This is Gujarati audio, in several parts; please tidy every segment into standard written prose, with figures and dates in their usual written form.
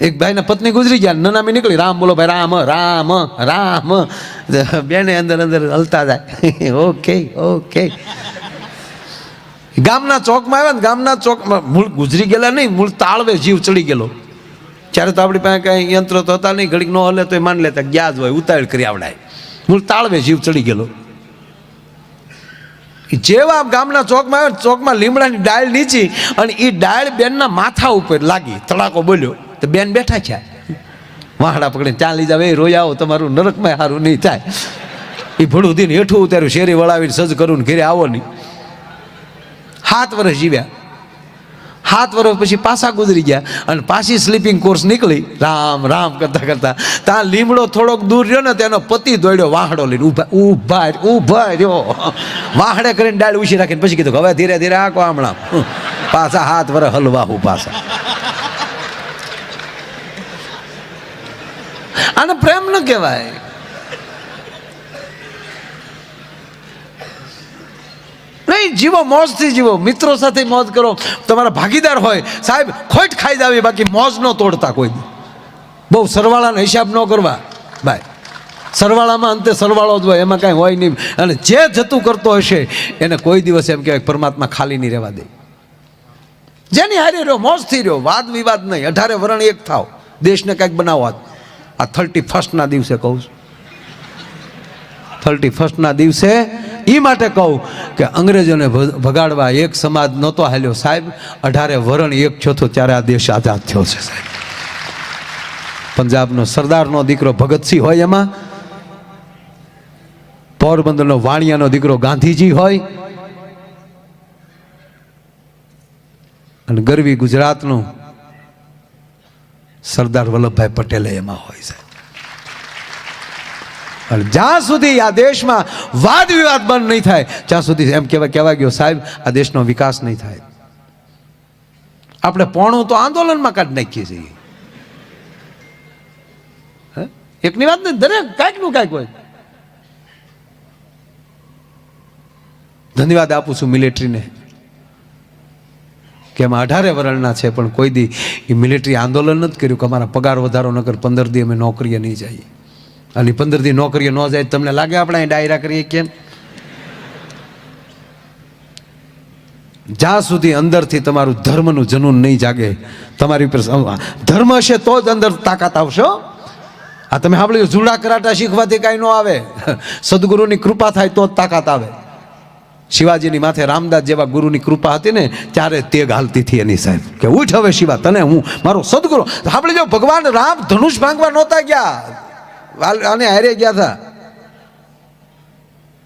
એક ભાઈના પત્ની ગુજરી ગયા, નનામી નીકળી, રામ બોલો ભાઈ, રામ રામ રામ. બેને અંદર અંદર હલતા જાય. Okay okay. ગામના ચોકમાં આવ્યા ને, ગામના ચોકમાં મૂળ ગુજરી ગયેલા નહીં, મૂળ તાળવે જીવ ચડી ગયેલો. ત્યારે તો આપણી પાસે કાંઈ યંત્રો તો હતા નહીં, ઘડીક ન હલે તો માન લેતા ગયા જ હોય, ઉતાવળ કરી આવડાય. મૂળ તાળવે જીવ ચડી ગયેલો. જેવા ગામના ચોકમાં આવ્યો, ચોકમાં લીમડાની ડાળ નીચી અને એ ડાળ બેનના માથા ઉપર લાગી, તડાકો બોલ્યો તો બેન બેઠા છે, વાહડા પકડીને ત્યાં લઈ જાવ, એ રોઈ આવો, તમારું નરકમાં સારું નહીં થાય. એ ભડું દીને હેઠું ઉતાર્યું, શેરી વળાવીને સજ કરું ઘેરે આવો નહીં. 7 વર્ષ જીવ્યા. 7 વર્ષ પછી પાછા ગુજરી ગયા અને પાછી સ્લીપિંગ કોર્સ નીકળી, રામ રામ કરતા કરતા ત્યાં લીમડો થોડોક દૂર રહ્યો ને, તેનો પતિ દોડ્યો વાહડો લઈને, ઊભા રહ્યો, વાહડે કરીને ડાળ ઉછી રાખીને પછી કીધું હવે ધીરે ધીરે આકો હમણાં પાછા 7 વર્ષ હલવાહું પાછા. આને પ્રેમ ન કહેવાય. નહીં, જીવો, મોજથી જીવો, મિત્રો સાથે મોજ કરો. તમારા ભાગીદાર હોય, સાહેબ ખોટ ખાઈ જાવી, બાકી મોજ ન તોડતા કોઈ. બહુ સરવાળાનો હિસાબ ન કરવા ભાઈ. સરવાળામાં અંતે સરવાળો જ હોય, એમાં કાંઈ હોય નહીં. અને જે જતું કરતો હશે એને કોઈ દિવસ એમ કહેવાય પરમાત્મા ખાલી નહીં રહેવા દે. જેની હારે રહ્યો, મોજથી રહ્યો, વાદ વિવાદ નહીં, 18 વરણ એક થાવ, દેશને કંઈક બનાવો. આ 31st દિવસે કહું છું, 31st દિવસે એ માટે કહું કે અંગ્રેજોને ભગાડવા એક સમાજ નહોતો હાલ્યો સાહેબ, 18 વરણ એક થયો હતો ત્યારે આ દેશ આઝાદ થયો છે સાહેબ. પંજાબનો સરદારનો દીકરો ભગતસિંહ હોય, એમાં પોરબંદરનો વાણિયાનો દીકરો ગાંધીજી હોય, અને ગરવી ગુજરાતનું સરદાર વલ્લભભાઈ પટેલ એમાં હોય સાહેબ. અને જ્યાં સુધી આ દેશમાં વાદ વિવાદ બંધ નહીં થાય ત્યાં સુધી એમ કહેવા ગયો સાહેબ, આ દેશનો વિકાસ નહીં થાય. આપણે પોણું તો આંદોલનમાં કાઢી નાખીએ છીએ. એકની વાત નહીં, દરેક કાંઈક નું કાંઈક હોય. ધન્યવાદ આપું છું મિલિટરીને કે એમાં 18 વરણના છે, પણ કોઈ દી એ મિલિટરી આંદોલન નથી કર્યું કે અમારા પગાર વધારો ન કર, 15 દી અમે નોકરીએ નહીં જઈએ. અને 15 દી નોકરીએ ન જાય તમને લાગે આપણે અહીં ડાયરા કરીએ કેમ? જ્યાં સુધી અંદરથી તમારું ધર્મનું જનૂન નહીં જાગે, તમારી ઉપર ધર્મ હશે તો જ અંદર તાકાત આવશે. આ તમે સાંભળ્યું, જુડા કરાટા શીખવાથી કાંઈ ન આવે, સદગુરુની કૃપા થાય તો જ તાકાત આવે. શિવાજીની માથે રામદાસ જેવા ગુરુની કૃપા હતી ને ત્યારે તેગ હાલતી હતી એની સાહેબ, કે ઉઠ હવે શિવા, તને હું મારો સદગુરુ. સાંભળી જાઓ, ભગવાન રામ ધનુષ ભાંગવા નહોતા ગયા, અને હારે ગયા હતા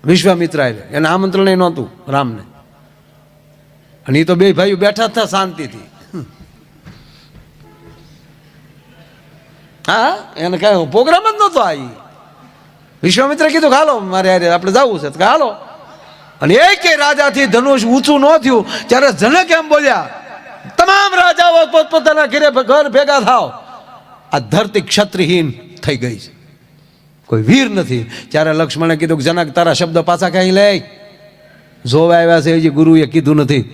વિશ્વામિત્ર, એને આમંત્રણ નહોતું રામને. અને એ તો બે ભાઈઓ બેઠા હતા શાંતિથી. હા, એને કઈ પ્રોગ્રામ જ નહોતો. આ વિશ્વામિત્રે કીધું હાલો મારે હારે આપણે જવું છે, હાલો. અને એક રાજાથી ધનુષ ઊંચું ન થયું ત્યારે જનક એમ બોલ્યા, તમામ રાજાઓ પોતપોતાના ઘરે ઘર ભેગા થાવ, આ ધરતી ક્ષત્રિયહીન થઈ ગઈ છે, કોઈ વીર નથી. ત્યારે લક્ષ્મણે કીધું કે જનક તારા શબ્દ પાછા કઈ લે, જોવા આવ્યા છે હજી ગુરુએ કીધું નથી,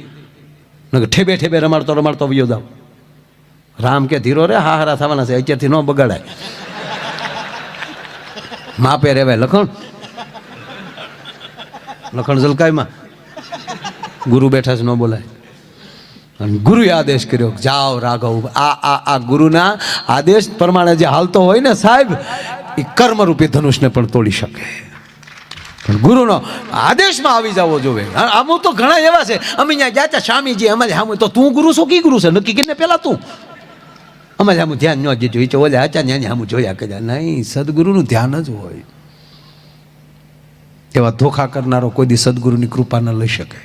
ઠેબે ઠેબે રમાડતો રમાડતો વયો જાવ. રામ કે ધીરો રે, હારા થવાના છે, અત્યારથી ન બગાડાય, માપે રેવાય. લખણ જલકાઈમાં ગુરુ બેઠા છે, ન બોલાય. અને ગુરુએ આદેશ કર્યો, જાઓ રાઘવ. આ ગુરુના આદેશ પ્રમાણે જે હાલતો હોય ને સાહેબ, એ કર્મરૂપી ધનુષને પણ તોડી શકે. પણ ગુરુનો આદેશમાં આવી જવો જોવે. અમુક તો ઘણા એવા છે, અમે ત્યાં ગયા હતા સ્વામીજી, અમારે સામે તો તું ગુરુ છો, કી ગુરુ છે નક્કી કરીને પેલા તું અમારે સામું ધ્યાન ન દીધું, એ તો ઓલા હતા ત્યાં સામું જોયા કર્યા. નહીં, સદગુરુનું ધ્યાન જ હોય. એવા ધોખા કરનારો કોઈ દી સદગુરુની કૃપા ન લઈ શકે.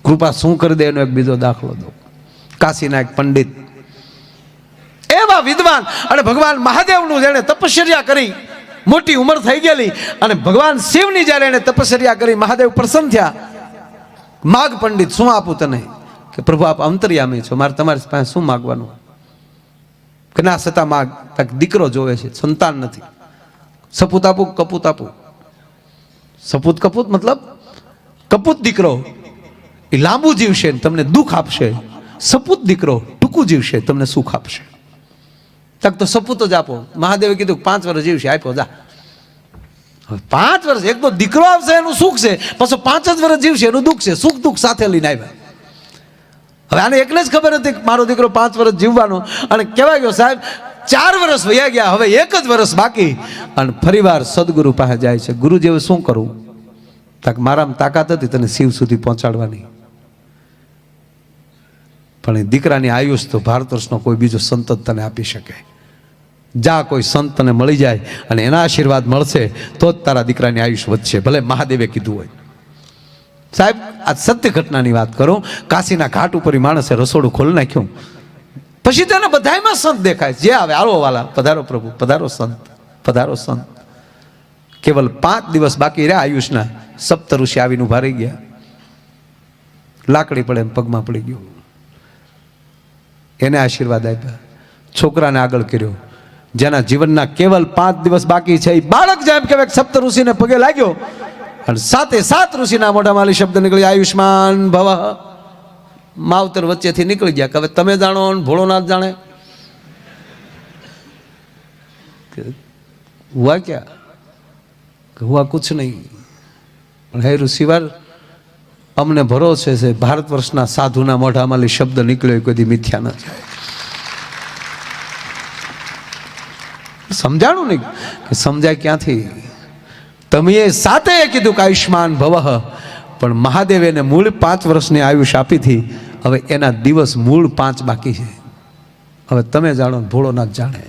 કૃપા શું કરી દે એનો એક બીજો દાખલો દો. કાશીના એક પંડિત, એવા વિદ્વાન, અને ભગવાન મહાદેવનું જેણે તપશ્ચર્યા કરી, મોટી ઉંમર થઈ ગયેલી, અને ભગવાન શિવની જ્યારે એને તપશ્ચર્યા કરી, મહાદેવ પ્રસન્ન થયા. માગ પંડિત, શું આપું તને? કે પ્રભુ આપ અંતર્યામી છો, મારે તમારી પાસે શું માગવાનું? કે ના છતાં માગ. દીકરો જોવે છે, સંતાન નથી. સપૂત આપું, કપૂત આપું? સપૂત કપૂત મતલબ કપૂત દીકરો એ લાંબુ જીવશે, તમને દુઃખ આપશે. સપૂત દીકરો ટૂંકું જીવશે, તમને સુખ આપશે. તક તો સપૂત જ આપો. મહાદેવે કીધું 5 વર્ષ જીવશે, આપ્યો જા. હવે 5 વર્ષ, એક તો દીકરો આવશે એનું સુખ છે, પાછો 5 જ વર્ષ જીવશે એનું દુઃખ છે. સુખ દુઃખ સાથે લઈને આવ્યા. હવે આને એકને જ ખબર હતી કે મારો દીકરો 5 વર્ષ જીવવાનો, અને કહેવાય ગયો સાહેબ 4 વર્ષ વયા ગયા, હવે 1 જ વર્ષ બાકી. અને ફરીવાર સદગુરુ પાસે જાય છે. ગુરુજી હવે શું કરું? તક મારામાં તાકાત હતી તને શિવ સુધી પહોંચાડવાની, પણ એ દીકરાની આયુષ તો ભારત વર્ષનો કોઈ બીજો સંત જ તને આપી શકે. જા કોઈ સંત તને મળી જાય અને એના આશીર્વાદ મળશે તો જ તારા દીકરાની આયુષ વધશે, ભલે મહાદેવે કીધું હોય. સાહેબ આ સત્ય ઘટનાની વાત કરું. કાશીના ઘાટ ઉપર માણસે રસોડું ખોલી નાખ્યું, પછી તેને બધાયમાં સંત દેખાય. જે આવે આલો વાલા, પધારો પ્રભુ, પધારો સંત, પધારો સંત. કેવલ 5 દિવસ બાકી રહ્યા આયુષના, સપ્ત ઋષિ આવીને ઉભા રહી ગયા. લાકડી પડે એમ પગમાં પડી ગયું. એને આશીર્વાદ આપ્યા, છોકરાને આગળ કર્યો. જેના જીવનના કેવલ 5 દિવસ બાકી છે એ બાળક જેમ કહેવાય સપ્ત ઋષિને પગે લાગ્યો, અને 7 ઋષિના મોઢામાં શબ્દ નીકળી, આયુષ્માન ભવ. માવતર વચ્ચેથી નીકળી ગયા કે હવે તમે જાણો ને ભોળોનાથ જાણે. હુઆ ક્યાં? હુઆ કુછ નહીં. પણ હે ઋષિવાર, અમને ભરોસે છે ભારત વર્ષના સાધુના મોઢામાં શબ્દ નીકળ્યો કદી મિથ્યા ન જાય. સમજાણું નહીં કે સમજાય ક્યાંથી? તમે એ 7 કીધું કે આયુષ્માન ભવ, પણ મહાદેવે એને મૂળ 5 વર્ષની આયુષ આપી હતી. હવે એના દિવસ મૂળ 5 બાકી છે. હવે તમે જાણો, ભોળોનાથ જાણે.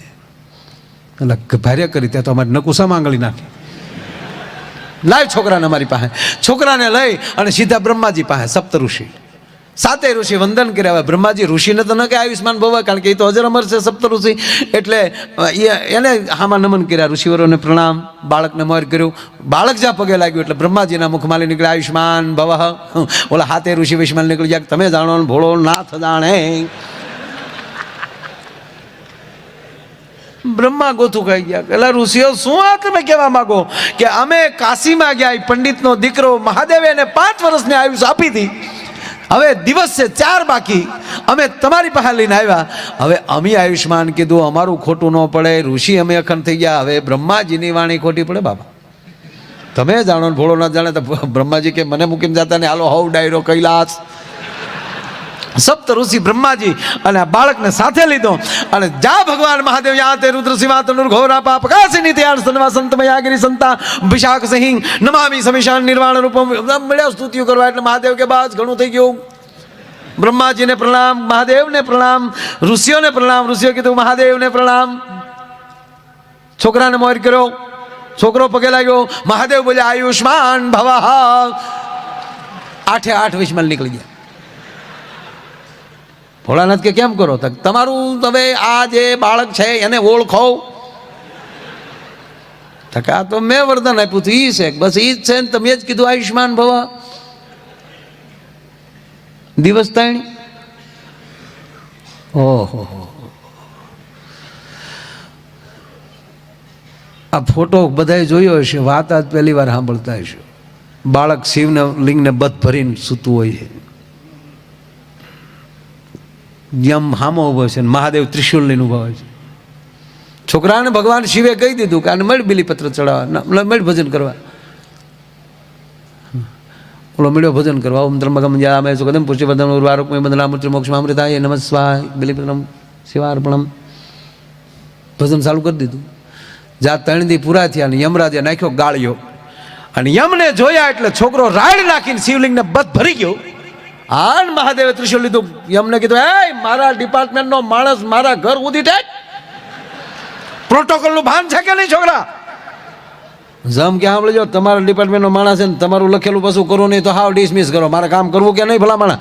એટલે ભાર્ય કરી ત્યાં તો અમારે નકુસા માંગળી નાખી. લાય છોકરાને અમારી પાસે. છોકરાને લઈ અને સીધા બ્રહ્માજી પાસે. સપ્ત ઋષિ, 7 ઋષિ વંદન કર્યા. હવે બ્રહ્માજી ઋષિને તો ન કે આયુષ્માન ભવ, કારણ કે એ તો અજર અમર છે સપ્ત ઋષિ, એટલે એને હામાં નમન કર્યા. ઋષિવરોને પ્રણામ, બાળકને મોર કર્યું. બાળક જ્યાં પગે લાગ્યું એટલે બ્રહ્માજીના મુખમાંથી નીકળ્યા આયુષ્માન ભવ. ઓલા 7 ઋષિ વિષ્માન નીકળી ગયા, તમે જાણો ને ભોળો નાથ જાણે. બ્રહ્મા ગોથું ખાઈ ગયા. પેલા ઋષિઓ શું આ તમે કહેવા માંગો કે અમે કાશીમાં ગયા, પંડિતનો દીકરો મહાદેવે એને 5 વર્ષની આયુષ આપી હતી, હવે દિવસ છે 4 બાકી, અમે તમારી પાસે લઈને આવ્યા. હવે અમે આયુષ્માન કીધું, અમારું ખોટું ન પડે. ઋષિ અમે અખંડ થઈ ગયા, હવે બ્રહ્માજીની વાણી ખોટી પડે બાબા. તમે જાણો ભોળો ના જાણે. તો બ્રહ્માજી કે મને મૂકીને જતા ને હાલો હવ ડાયરો કૈલાસ. સપ્ત ઋષિ બ્રહ્માજી અને આ બાળકને સાથે લીધો અને જા ભગવાન મહાદેવ યાં તે રુદ્ર સિંહ તનુર ઘોરા પાપ કાશીની ત્યાર સનવા સંતમયાગિરી સંતા વિશાખ સિંહ નમામી સમિશાન નિર્વાણ રૂપમ મળ્યા સ્તુતિઓ કરવા. એટલે મહાદેવ કે બસ ઘણું થઈ ગયું. બ્રહ્માજીને પ્રણામ, મહાદેવને પ્રણામ, ઋષિઓને પ્રણામ. ઋષિઓ કીધું મહાદેવને પ્રણામ. છોકરાને મોર કર્યો, છોકરો પગે લાગ્યો. મહાદેવ બોલ્યા આયુષ્માન ભવ. 8 વિષ્માલ નીકળી ગયા. ભોળાનાથ કે કેમ કરો? તમારું હવે આ જે બાળક છે એને ઓળખો. આ તો મેં વરદાન આપ્યું હતું, ઈ છે બસ, ઈ જ છે ને તમે જ કીધું આયુષ્માન ભવ. દિવસ 3. ઓહો, આ ફોટો બધાએ જોયો હશે, વાત આજ પહેલી વાર સાંભળતા હશે. બાળક શિવને લિંગને બધ ભરીને સૂતું હોય છે, યમ હામો ઉભો છે, મહાદેવ ત્રિશુલ લઈને ઉભા હોય છે. છોકરાને ભગવાન શિવે કહી દીધું કે આને મળ બિલીપત્ર ચડાવવા, મળ ભજન કરવા. ઓલો મળ્યો ભજન કરવા. ઓમ ત્રંબકમ યજામહે સુગંધિમ પુષ્ટિવર્ધનમ ઉર્વારુકમિવ બંધનામૃત્યુ મોક્ષમામૃતાય નમઃ સ્વાહાય બિલીપત્રમ શિવાર્પણમ. ભજન ચાલુ કરી દીધું. જ્યાં 3 દી પૂરા થયા અને યમરાજે નાખ્યો ગાળ્યો, અને યમને જોયા એટલે છોકરો રાડ નાખીને શિવલિંગને બધ ભરી ગયો. આન મહાદેવે ત્રિશુલ લીધું. યમને કીધું, એ મારા ડિપાર્ટમેન્ટનો માણસ મારા ઘર ઉધી ટેક, પ્રોટોકોલનું ભાન છે કે નહીં છોકરા? જમ કે સાંભળજો, તમારા ડિપાર્ટમેન્ટનો માણસ છે ને તમારું લખેલું પાછું કરો નહીં તો હાવ ડિસમિસ કરો. મારે કામ કરવું કે નહીં ભલામણા?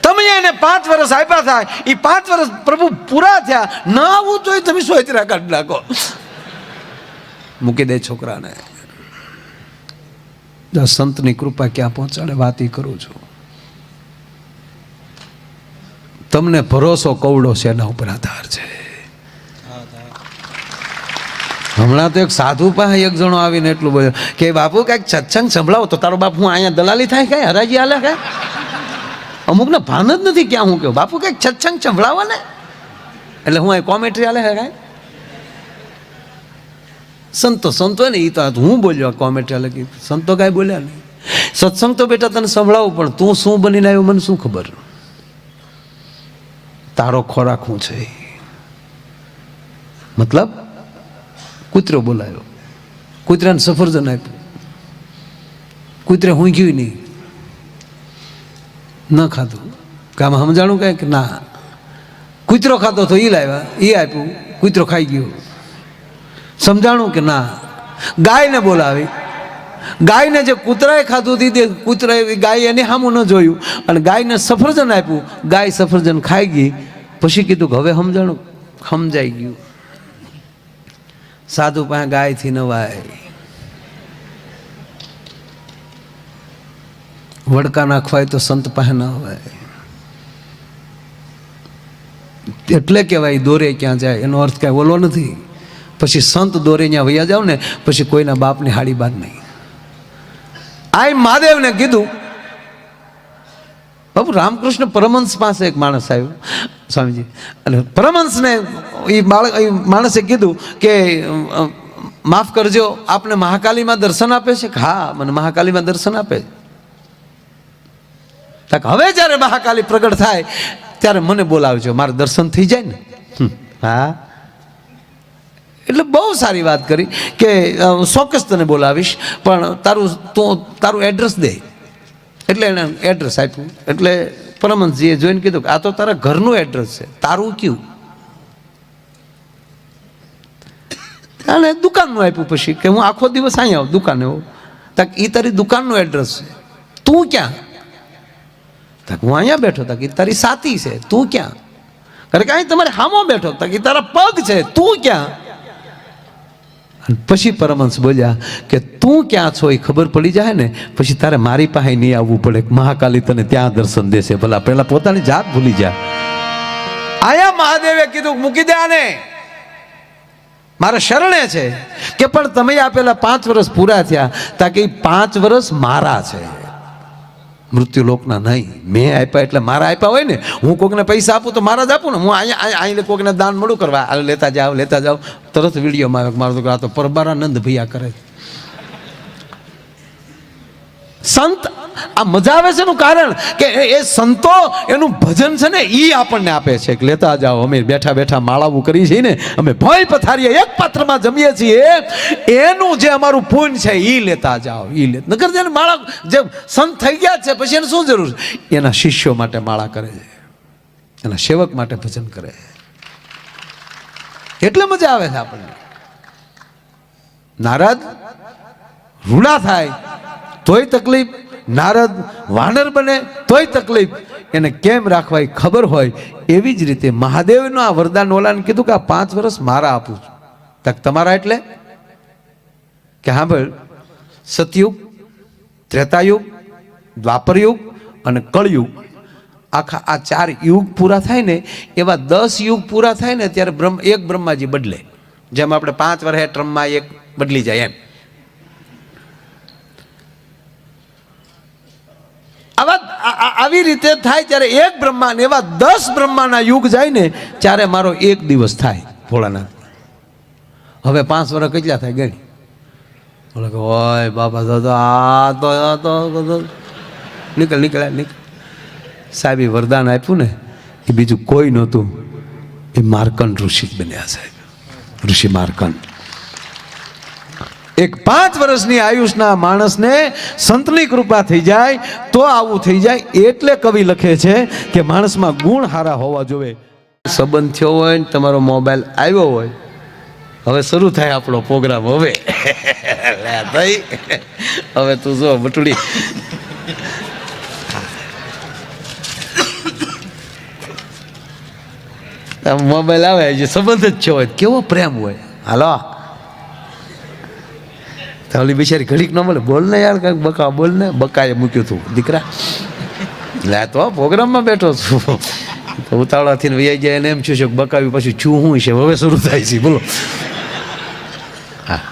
તમે એને 5 વર્ષ આપ્યા થાય, એ 5 વર્ષ પ્રભુ પૂરા થયા, ના આવું જોઈએ તમે સોચરા કાઢી નાખો. મૂકી દે છોકરાને. સંતની કૃપા ક્યાં પહોંચાડે વાત ઈ કરું છું. તમને ભરોસો કવડો છે એના ઉપર આધાર છે. હમણાં તો એક સાધુ પાસે એક જણો આવીને એટલું બોલ્યો કે બાપુ કઈક સત્સંગ સંભળાવો તો તારો બાપ હું અહીંયા દલાલી થાય કઈ હરાજી હાલે કઈ અમુકને ભાન જ નથી ક્યાં હું કહું. બાપુ કંઈક સત્સંગ સંભળાવો ને. એટલે હું અહીં કોમેન્ટ્રી આલે હે કાંઈ સંતો ને એ તો હું બોલ્યો કોમેન્ટ્રી આલે કે સંતો કાંઈ બોલ્યા નહીં. સત્સંગ તો બેટા તને સંભળાવું, પણ તું શું બનીને આવ્યો મને શું ખબર? તારો ખોરાક શું છે? મતલબ કૂતરો બોલાયો, કૂતરાને સફરજન આપ્યું, કૂતરે હું ગયું નહીં, ન ખાધું. કામ સમજાણું કાંઈ કે ના, કૂતરો ખાતો તો એ લાવ્યા, એ આપ્યું, કૂતરો ખાઈ ગયો. સમજાણું કે ના. ગાયને બોલાવી, ગાયને જે કૂતરાએ ખાધું હતી તે કૂતરાએ ગાય એને સામું ન જોયું અને ગાયને સફરજન આપ્યું, ગાય સફરજન ખાઈ ગઈ. પછી કીધું કે હવે સમજાણું, સમજાઈ ગયું. સાધુ પાસે ગાયથી નવાય, વડકા નાખવાય તો સંત પાસે ન હોય. એટલે કહેવાય દોરે ક્યાં જાય એનો અર્થ કાંઈ ઓલો નથી. પછી સંત દોરે ત્યાં વૈયા જાવ ને પછી કોઈના બાપની હાડી બાદ નહીં. આ મહાદેવને કીધું. બાબુ રામકૃષ્ણ પરમહંસ પાસે એક માણસ આવ્યો સ્વામીજી, અને પરમહંસને એ માણસે કીધું કે માફ કરજો, આપને મહાકાલીમાં દર્શન આપે છે? હા, મને મહાકાલીમાં દર્શન આપે. હવે જ્યારે મહાકાલી પ્રગટ થાય ત્યારે મને બોલાવજો, મારે દર્શન થઈ જાય ને. હા, એટલે બહુ સારી વાત કરી કે ચોક્કસ તને બોલાવીશ, પણ તારું એડ્રેસ દે. એટલે એને એડ્રેસ આપ્યું. એટલે પરમહંસજીએ જોઈને કીધું કે આ તો તારા ઘરનું એડ્રેસ છે, તારું કયું? અને દુકાનનું આપ્યું. પછી કે હું આખો દિવસ અહીં આવું દુકાને હોઉં. તક એ તારી દુકાનનું એડ્રેસ છે, તું ક્યાં? તક હું અહીંયા બેઠો. તક એ તારી સાથી છે, તું ક્યાં? કારણ કે અહીં તમારે હામો બેઠો. તક એ તારા પગ છે, તું ક્યાં? પછી પરમહંસ બોલ્યા કે તું ક્યાં છો એ ખબર પડી જાય ને પછી તારે મારી પાસે નહીં આવવું પડે. મહાકાલી તને ત્યાં દર્શન દેશે. ભલા પેલા પોતાની જાત ભૂલી જા. આયા મહાદેવે કીધું મૂકી દે આને, મારે શરણે છે. કે પણ તમે આપેલા 5 વર્ષ પૂરા થયા, તાકે 5 વર્ષ મારા છે, મૃત્યુ લોકના નહીં. મેં આપ્યા એટલે મારા આપ્યા હોય ને. હું કોકને પૈસા આપું તો મારા જ આપું ને. હું અહીંયા કોકને દાન મળું કરવા, આ લેતા જાઓ તરત વિડીયોમાં આવે મારો તો આ તો પરબારાનંદ ભૈયા કરે. સંત આ મજા આવે છે એનું કારણ કે એ સંતો એનું ભજન છે ને એ આપણને આપે છે કે લેતા જાઓ. અમે બેઠા બેઠા માળાવું કરીએ છીએ ને, અમે ભોય પથારીએ એક પાત્રમાં જમીએ છીએ, એનું જે અમારું પુણ્ય છે એ લેતા જાઓ. નકર જેને માળા જે સંત થઈ ગયા છે પછી એને શું જરૂર છે? એના શિષ્યો માટે માળા કરે છે, એના સેવક માટે ભજન કરે છે. એટલે મજા આવે છે આપણને. નારદ રૂડા થાય તોય તકલીફ, નારદ વાનર બને તોય તકલીફ. એને કેમ રાખવા એ ખબર હોય. એવી જ રીતે મહાદેવનું આ વરદાન ઓલાને કીધું કે આ 5 વર્ષ મારા આપું છું. તક તમારા એટલે કે હા ભાઈ, સતયુગ, ત્રેતાયુગ, દ્વાપરયુગ અને કળયુગ, આખા આ 4 યુગ પૂરા થાય ને એવા 10 યુગ પૂરા થાય ને ત્યારે એક બ્રહ્માજી બદલે. જેમ આપણે 5 વર્ષે ટ્રમમાં એક બદલી જાય એમ. આવી રીતે થાય ત્યારે એક બ્રહ્મા ને એવા 10 બ્રહ્માના યુગ જાય ને ત્યારે મારો એક દિવસ થાય ભોળાનાથ. હવે 5 વર્ષ કેટલા થાય ગણી? બોલે કે ઓય બાપા તો નીકળ. સાહેબ વરદાન આપ્યું ને એ બીજું કોઈ નહોતું, એ માર્કંડ ઋષિ બન્યા સાહેબ, ઋષિ માર્કંડ. એક 5 વર્ષની આયુષના માણસને સંતની કૃપા થઈ જાય તો આવું થઈ જાય. એટલે કવિ લખે છે કે માણસમાં ગુણ સારા હોવા જોઈએ. સંબંધ થયો હોય ને તમારો મોબાઈલ આવ્યો હોય, હવે શરૂ થાય આપણો પ્રોગ્રામ. હવે ભાઈ હવે તું જો બટુડી મોબાઈલ આવે જે સંબંધ જ થયો હોય કેવો પ્રેમ હોય. હાલો ઓલી બિચારી ઘડીક ન મળે, બોલ ને યાર કંઈક બકા, બોલ ને. બકાએ મૂક્યું હતું દીકરા, લે તો પ્રોગ્રામમાં બેઠો છું. ઉતાવળાથી વૈયા જાય એને એમ થયું છે બકાવી પછી છું શું છે હવે શરૂ થાય છે. બોલો હા,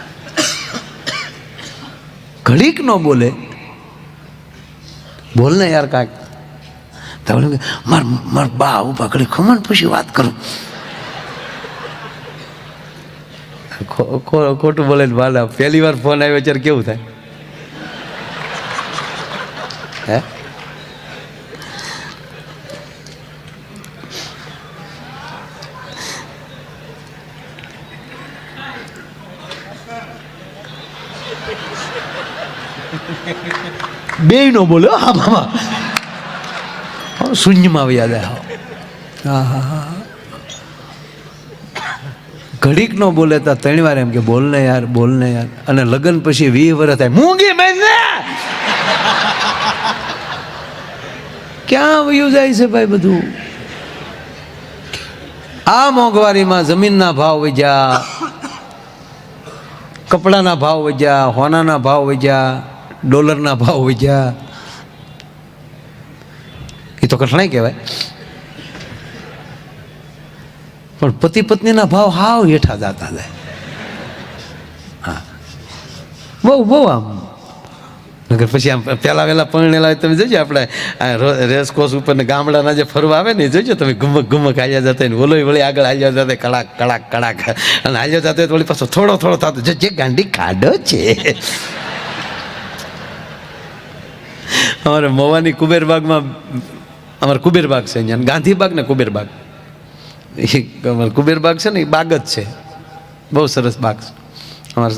ઘડીક ન બોલે, બોલ ને યાર કાંઈક. તો માર બા ઉભા કરી ખમણ પછી વાત કરું. ખોટું બોલે બાલા પહેલી વાર ફોન આવ્યો ત્યારે કેવું થાય હે? બે નો બોલ્યો હા મામા શૂન્યમાં આવ્યા જાય. હા હા હા ઘડીક નો બોલે તો 3 વાર એમ કે બોલ ને યાર બોલ ને યાર. અને લગ્ન પછી 20 વર્ષ થાય મૂંગી મેં ક્યાં વયું જાય છે ભાઈ બધું. આ મોંઘવારીમાં જમીનના ભાવ વધ્યા, કપડાના ભાવ વધ્યા, હોનાના ભાવ વધ્યા, ડોલરના ભાવ વધ્યા. એ તો કઠણાઈ કહેવાય. પણ પતિ પત્નીના ભાવ હાવ હેઠા જતા જાય. હા બહુ આમ નગર પછી આમ પહેલા વહેલા પરણેલા તમે જોજો આપણે રેસકોર્સ ઉપર ને ગામડાના જે ફરવા આવે ને જોજો તમે ગુમક ગુમક હાલ્યા જતા ને ઓલો વળી આગળ હાલ્યા જતા કડાક કડાક કડાક અને હાલ્યા જતા વળી પાછો થોડો થોડો થતો જે ગાંડી કાઢો છે. અમારે મોવાની કુબેરબાગમાં અમારે કુબેરબાગ છે અહીંયા ગાંધીબાગ ને કુબેરબાગ. અમારે કુબેરબાગ છે ને એ બાગ જ છે, બહુ સરસ બાગ છે. અમારે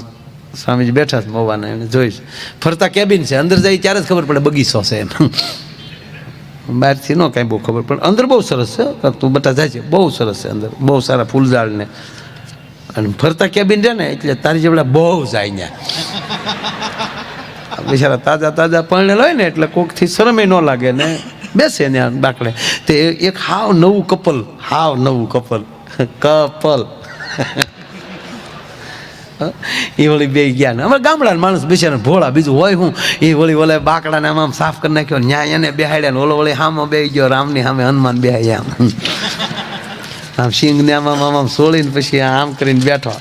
સ્વામીજી બેઠા છે મોવાના એને જોઈશ ફરતા કેબિન છે, અંદર જાય ત્યારે જ ખબર પડે બગીચો છે એમ. બહારથી ન કાંઈ બહુ ખબર પડે. અંદર બહુ સરસ છે, તું બટા જાય છે બહુ સરસ છે અંદર, બહુ સારા ફૂલઝાડ ને અને ફરતા કેબિન રહે ને એટલે તારી જેવડા બહુ જાય ત્યાં બિચારા તાજા તાજા પરણેલા હોય ને એટલે કોકથી શરમે ન લાગે ને બેસે ને બાકડે. તે એક હાવ નવું કપલ એ વળી બે ગયા ને અમારે ગામડાના માણસ બેસ્યા ભોળા બીજું હોય હું એ વળી ઓલે બાકડાને આમ સાફ કરી નાખ્યો ન્યાય એને બેહાડ્યા ને ઓલો વળી હામો બે ગયો રામની સામે હનુમાન બેહાડ્યા આમ સિંગને આમ સોળીને પછી આમ કરીને બેઠો.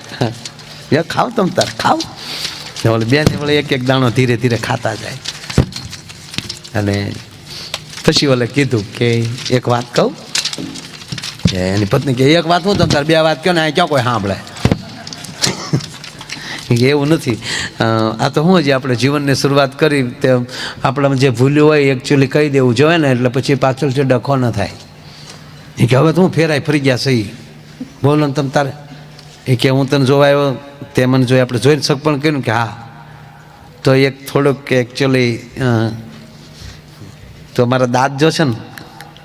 ખાવ તમ તાર ખાવ. ઓલે બેન વળી એક એક દાણો ધીરે ધીરે ખાતા જાય. અને પછી ઓલે કીધું કે એક વાત કહું. એની પત્ની કે એક વાત હું તમ તાર 2 વાત કહો ને આ ક્યાં કોઈ સાંભળે. એવું નથી. આ તો શું હજી આપણે જીવનની શરૂઆત કરી તે આપણામાં જે ભૂલ્યું હોય એકચ્યુઅલી કહી દેવું જોઈએ ને એટલે પછી પાછળથી ડખો ન થાય. એ કે હવે તું ફેરાય ફરી ગયા સહી બોલો ને તમે તારે. એ કે હું તને જોવા આવ્યો તે મને જોઈ આપણે જોઈને શક પણ કહ્યું કે હા તો એક થોડુંક કે એકચ્યુઅલી તો મારા દાંત જો છે ને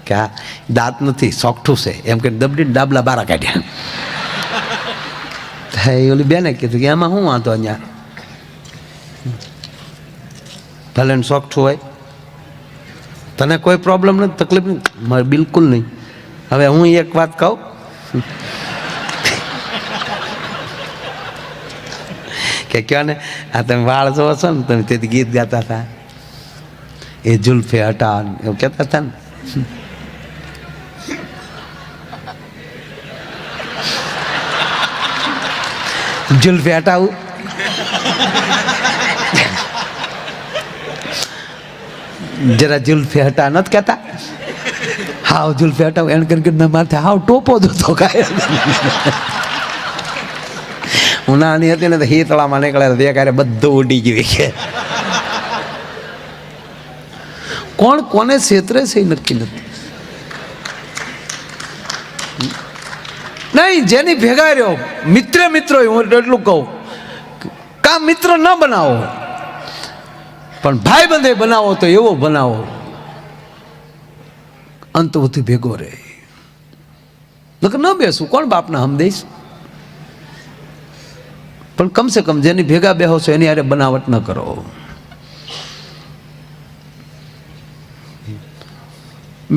કે હા દાંત નથી સોકઠું છે એમ કે દબડીને ડાબલા બારા કાઢ્યા. ઓલી બેને કીધું કે એમાં શું વાંધો અહીંયા ભલે ને સોકઠું હોય તને કોઈ પ્રોબ્લેમ નથી તકલીફ નહીં મારે બિલકુલ નહીં. હવે હું એક વાત કહું કે ક્યાં ને આ તમે વાળ જોવો છો ને તમે તેથી ગીત ગાતા હતા એ જુલ્ફે હટા એવું કહેતા હતા ને. જુલ્ફે હટાવું જરા જુલ્ફે હટા નથી કહેતા. હાવ જુલ્ફે હટાવું એને કરીને માથે હાવ ટોપો જોતો કાંઈ. હું નાની હતી ને તો હિતળામાં નીકળ્યા તે ક્યારે બધું ઉડી ગયું છે. કોણ કોને છેતરે છે એ નક્કી નથી. નહીં જેની ભેગા રહ્યો મિત્રો હું એટલું કહું કામ મિત્ર ન બનાવો પણ ભાઈ બંધે બનાવો તો એવો બનાવો અંત સુધી ભેગો રહે. નકર ન બેસું કોણ બાપના હમ દઈશ. પણ કમસે કમ જેની ભેગા બેહો છો એની હારે બનાવટ ન કરો.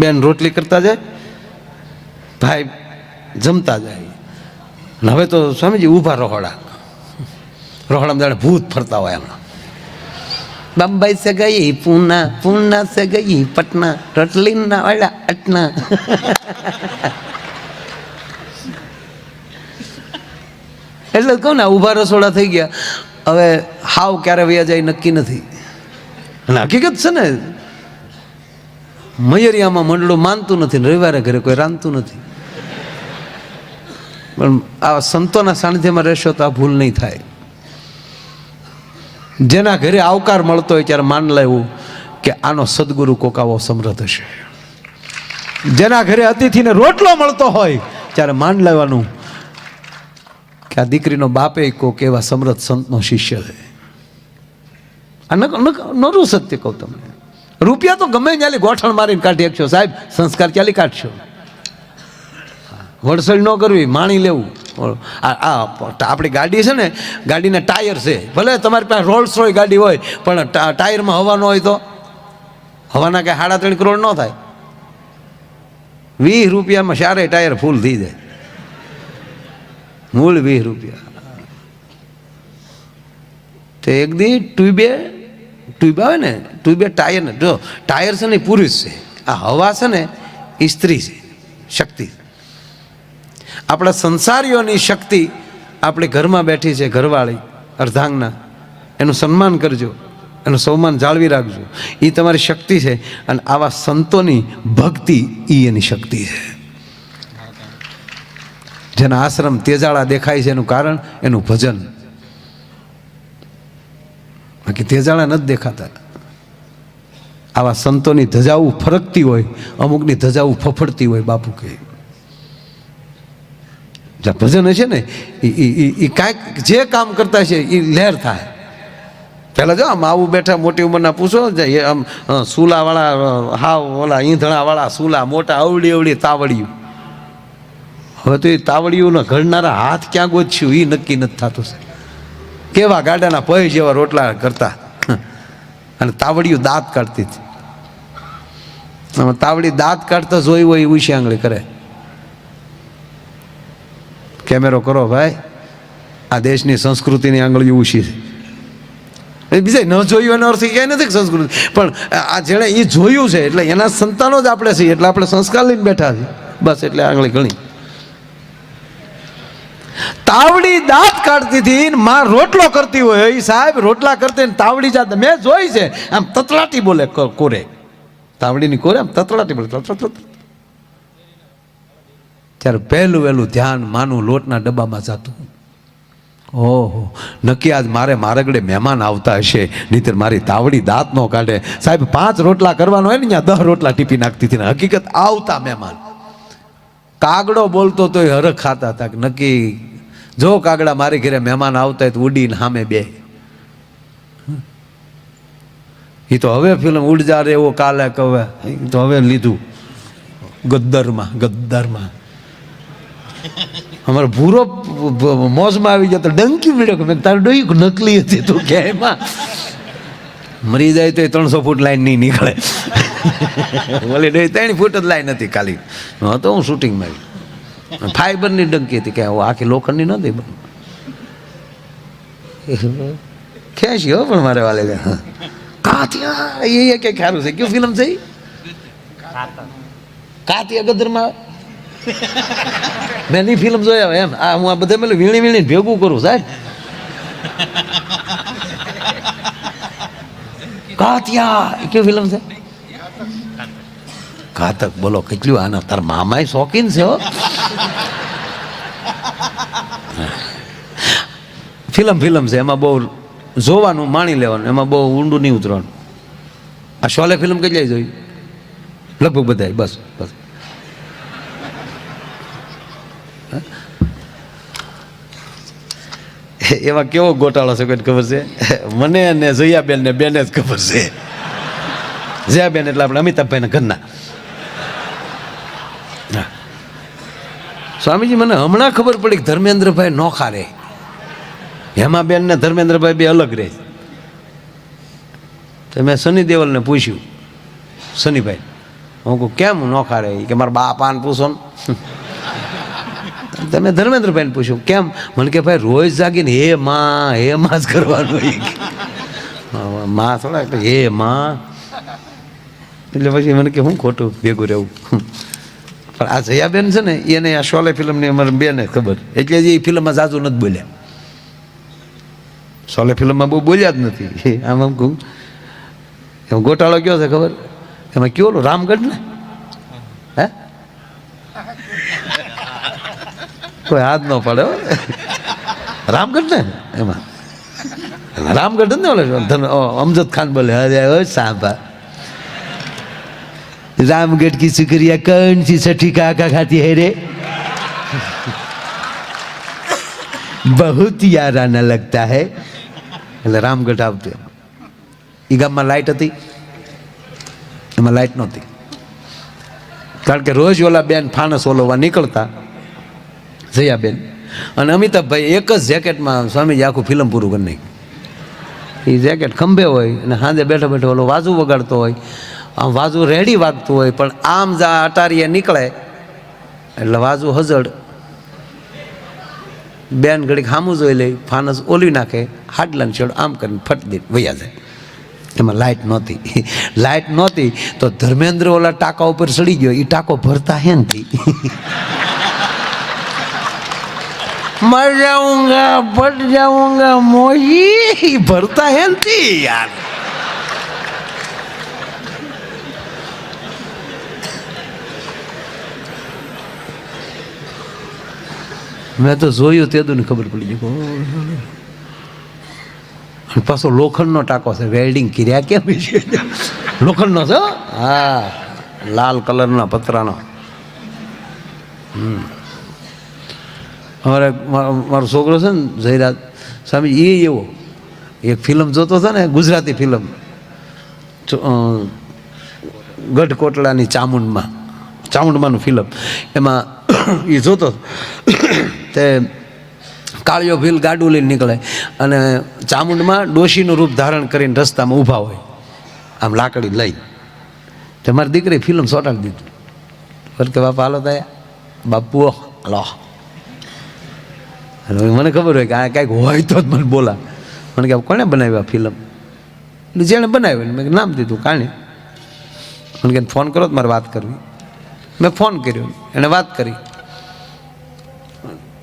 બેન રોટલી કરતા જાય ભાઈ જમતા જાય. હવે તો સ્વામીજી ઊભા રોહડામાં જાણે ભૂત ફરતા હોય એમાં. बम्बई से गई पूना, पूना से गई पटना, रोटली ना वाला अटना. એટલે કહું ને ઊભા રસોડા થઈ ગયા. હવે હાવ ક્યારે વયા જાય નક્કી નથી. અને હકીકત છે ને મયરિયામાં મંડળું માનતું નથી, રવિવારે ઘરે કોઈ રાંધતું નથી. પણ આ સંતોના સાનિધ્યમાં રહેશો તો આ ભૂલ નહીં થાય. જેના ઘરે આવકાર મળતો હોય ત્યારે માન લેવું કે આનો સદગુરુ કોક આવો સમર્થ હશે. જેના ઘરે અતિથિને રોટલો મળતો હોય ત્યારે માન લેવાનું કે આ દીકરીનો બાપે કોક એવા સમર્થ સંતનો શિષ્ય છે. આ નરું સત્ય કહું તમને. રૂપિયા તો ગમે ત્યાંથી ગોઠણ મારીને કાઢી શકશો સાહેબ, સંસ્કાર ક્યાંથી કાઢશો? વડસળ ન કરવી, માણી લેવું. આપણી ગાડી છે ને, ગાડીના ટાયર છે, ભલે તમારી પાસે રોલ્સ રોય ગાડી હોય, પણ ટાયરમાં હવા ન હોય તો હવાના કંઈ 3.5 કરોડ ન થાય. 20 રૂપિયામાં ચારે ટાયર ફૂલ થઈ જાય. મૂળ 20 રૂપિયા. તો એક દી ટ્યુબ આવે ને, ટ્યુબે ટાયર ને, જો ટાયર છે ને પુરુષ છે, આ હવા છે ને એ સ્ત્રી છે, શક્તિ. આપણા સંસારીઓની શક્તિ આપણી ઘરમાં બેઠી છે, ઘરવાળી અર્ધાંગના, એનું સન્માન કરજો, એનું સન્માન જાળવી રાખજો. એ તમારી શક્તિ છે. અને આવા સંતોની ભક્તિ એ એની શક્તિ છે. જેના આશ્રમ તેજાળા દેખાય છે એનું કારણ એનું ભજન. બાકી તેજાળા નથી દેખાતા. આવા સંતોની ધજાઓ ફરકતી હોય, અમુકની ધજાઓ ફફડતી હોય. બાપુ કહે જ્યાં ભજન હશે ને એ કાંઈક જે કામ કરતા છે એ લહેર થાય. પહેલાં જો આમ આવું બેઠા મોટી ઉંમરના પૂછો, આમ સૂલાવાળા, હાવ ઓલા ઈંધણાવાળા સૂલા મોટા, અવળી અવળી તાવડિયું. હવે તો એ તાવડિયુંના ઘડનારા હાથ ક્યાં ગોચ્યું એ નક્કી નથી થતું. કેવા ગાડાના પૈ જેવા રોટલા કરતા, અને તાવડિયું દાંત કાઢતી હતી. તાવડી દાંત કાઢતા જોઈ હોય ઉછી આંગળી કરે. કેમેરો કરો ભાઈ, આ દેશની સંસ્કૃતિની આંગળીઓ ઉછી છે. બીજા ન જોયું એનો અર્થ ક્યાંય નથી સંસ્કૃતિ, પણ આ જેણે એ જોયું છે એટલે એના સંતાનો જ આપણે છીએ, એટલે આપણે સંસ્કાર લઈને બેઠા છીએ બસ. એટલે આંગળી ઘણી. તાવડી દાંત કાઢતી હતી, માં રોટલો કરતી હોય એ સાહેબ, રોટલા કરતી તાવડી જાત મેં જોઈ છે, આમ તતલાટી બોલે કોરે, તાવડીની કોરે આમ તતલાટી બોલે. ત્યારે પહેલું વહેલું ધ્યાન માનું લોટના ડબ્બામાં જતું. ઓહો, નક્કી આજ મારગડે મહેમાન આવતા હશે, નહીંતર મારી તાવડી દાંત નો કાઢે. સાહેબ 5 રોટલા કરવાનો હોય ને, ત્યાં 10 રોટલા ટીપી નાખતી હતી. હકીકત આવતા મહેમાન. કાગડો બોલતો તો એ હરખ ખાતા હતા કે નક્કી જો કાગડા મારી ઘરે મહેમાન આવતા હોય તો ઉડીને સામે બે. એ તો હવે ફિલ્મ ઉડ જા રે એવો કાલે કવે તો હવે લીધું ગદ્દારમાં. અમારો ભૂરો મોજમાં આવી ગયો તો ડંકી મળ્યો કે તારું ડોયું નકલી હતી તું કે એમાં મરી જાય તો 300 ફૂટ લાઈન નહીં નીકળે. ઓલી ડોઈ 3 ફૂટ જ લાઈન હતી ખાલી. તો હું શૂટિંગમાં આવી, ફાઈબરની ડંકી હતી કે આખી લોખંડની નહોતી. ખેંચી હો પણ મારે વાલે કાતિયા એ કે ખારું છે. કયું ફિલ્મ છે? કાતિયા ગદરમાં. મેં ની ફિલ્મ જોયા એમ. આ હું આ બધા મેં વીણી ભેગું કરું સાહેબ. કાતિયા એ કેવી ફિલ્મ છે? ઘાતક. બોલો કેટલું આના તાર મામાય શોખીન છે હો. ફિલ્મ છે, એમાં બહુ જોવાનું, માણી લેવાનું, એમાં બહુ ઊંડું નહીં ઉતરવાનું. આ શોલે ફિલ્મ કેટલી જોઈ? લગભગ બધા. બસ એવા કેવો ગોટાળો છે કોઈને ખબર છે? મને ને જયાબેન ને બેને જ ખબર છે. જયાબેન એટલે આપણે અમિતાભભાઈના ઘરના. સ્વામીજી મને હમણાં ખબર પડી કે ધર્મેન્દ્રભાઈ નોખા રહે. હેમાબેન ને ધર્મેન્દ્રભાઈ બે અલગ રહે. તો મેં સની દેવલને પૂછ્યું, સનીભાઈ, હું કહું કેમ નોખા રહે? કે મારા બાપાને પૂછો ને. તમે ધર્મેન્દ્રભાઈને પૂછ્યું કેમ? મને કે ભાઈ રોજ જાગીને હે માં જ કરવાનું. માં થોડા એટલે હે માં, એટલે પછી મને કે હું ખોટું ભેગું રહેવું. પણ આ જયાબેન છે ને એને આ શોલે ફિલ્મની અમારે બેને ખબર, એટલે જ એ ફિલ્મમાં જાજુ નથી બોલ્યા. શોલે ફિલ્મમાં બહુ બોલ્યા જ નથી. આમ કહું એમ ગોટાળો કયો છે ખબર? એમાં કયો ઓલો રામગઢ ને હે કોઈ હાથ ન પડે રામગઢ ને એમાં રામગઢ ને ઓલો અમજદ ખાન બોલે અરે સાંભા रामगढ़ की शुक्रिया कौन सी सठी काका खाती है रे बहुत याराना लगता है એટલે રામગઢ આવતું એ ગામમાં લાઇટ હતી એમાં લાઇટ નહોતી કારણ કે રોજ ઓલા બેન ફાનસ ઓલોવા નીકળતા જયાબેન અને અમિતાભભાઈ એક જ જેકેટમાં સ્વામીજી આખું ફિલ્મ પૂરું કરી નાખ્યું એ જેકેટ ખંભે હોય અને સાંજે બેઠો બેઠો ઓલો વાજુ વગાડતો હોય આમ વાજુ રેડી વાગતું હોય પણ આમ જા અટારીએ નીકળે એટલે વાજુ હજડ બેન ઘડીક સામું જોઈ લે ફાનસ ઓલી નાખે હાડલાને છેડ આમ કરીને ફટ દે વૈયા જાય એમાં લાઇટ નહોતી તો ધર્મેન્દ્ર ઓલા ટાંકા ઉપર ચડી ગયો એ ટાંકો ભરતા હે નથી મર જાઉંગા પટ જાઉંગા મોહી ભરતા હે નથી યાર મેં તો જોયું તે ને ખબર પડી ગઈ પાછો લોખંડનો ટાંકો છે વેલ્ડિંગ કર્યા કેમ છે લોખંડનો છે હા લાલ કલરના પતરાનો અમારે મારો છોકરો છે ને જયરાજ સ્વામી એ એવો એક ફિલ્મ જોતો હતો ને ગુજરાતી ફિલ્મ ગઢકોટલાની ચામુંડમાનું ફિલ્મ એમાં એ જોતો તે કાળિયો ભીલ ગાડું લઈને નીકળે અને ચામુંડમાં ડોશીનું રૂપ ધારણ કરીને રસ્તામાં ઊભા હોય આમ લાકડી લઈ તે મારી દીકરી ફિલ્મ ચોંટાડી દીધું ફર કે બાપા હાલો તયા બાપુ હાલો મને ખબર હોય કે આ કાંઈક હોય તો જ મને બોલા મને કે કોણે બનાવ્યું આ ફિલ્મ એટલે જેણે બનાવ્યું મેં નામ દીધું કાણે મને કે ફોન કરો તો મારે વાત કરવી મેં ફોન કર્યો એણે વાત કરી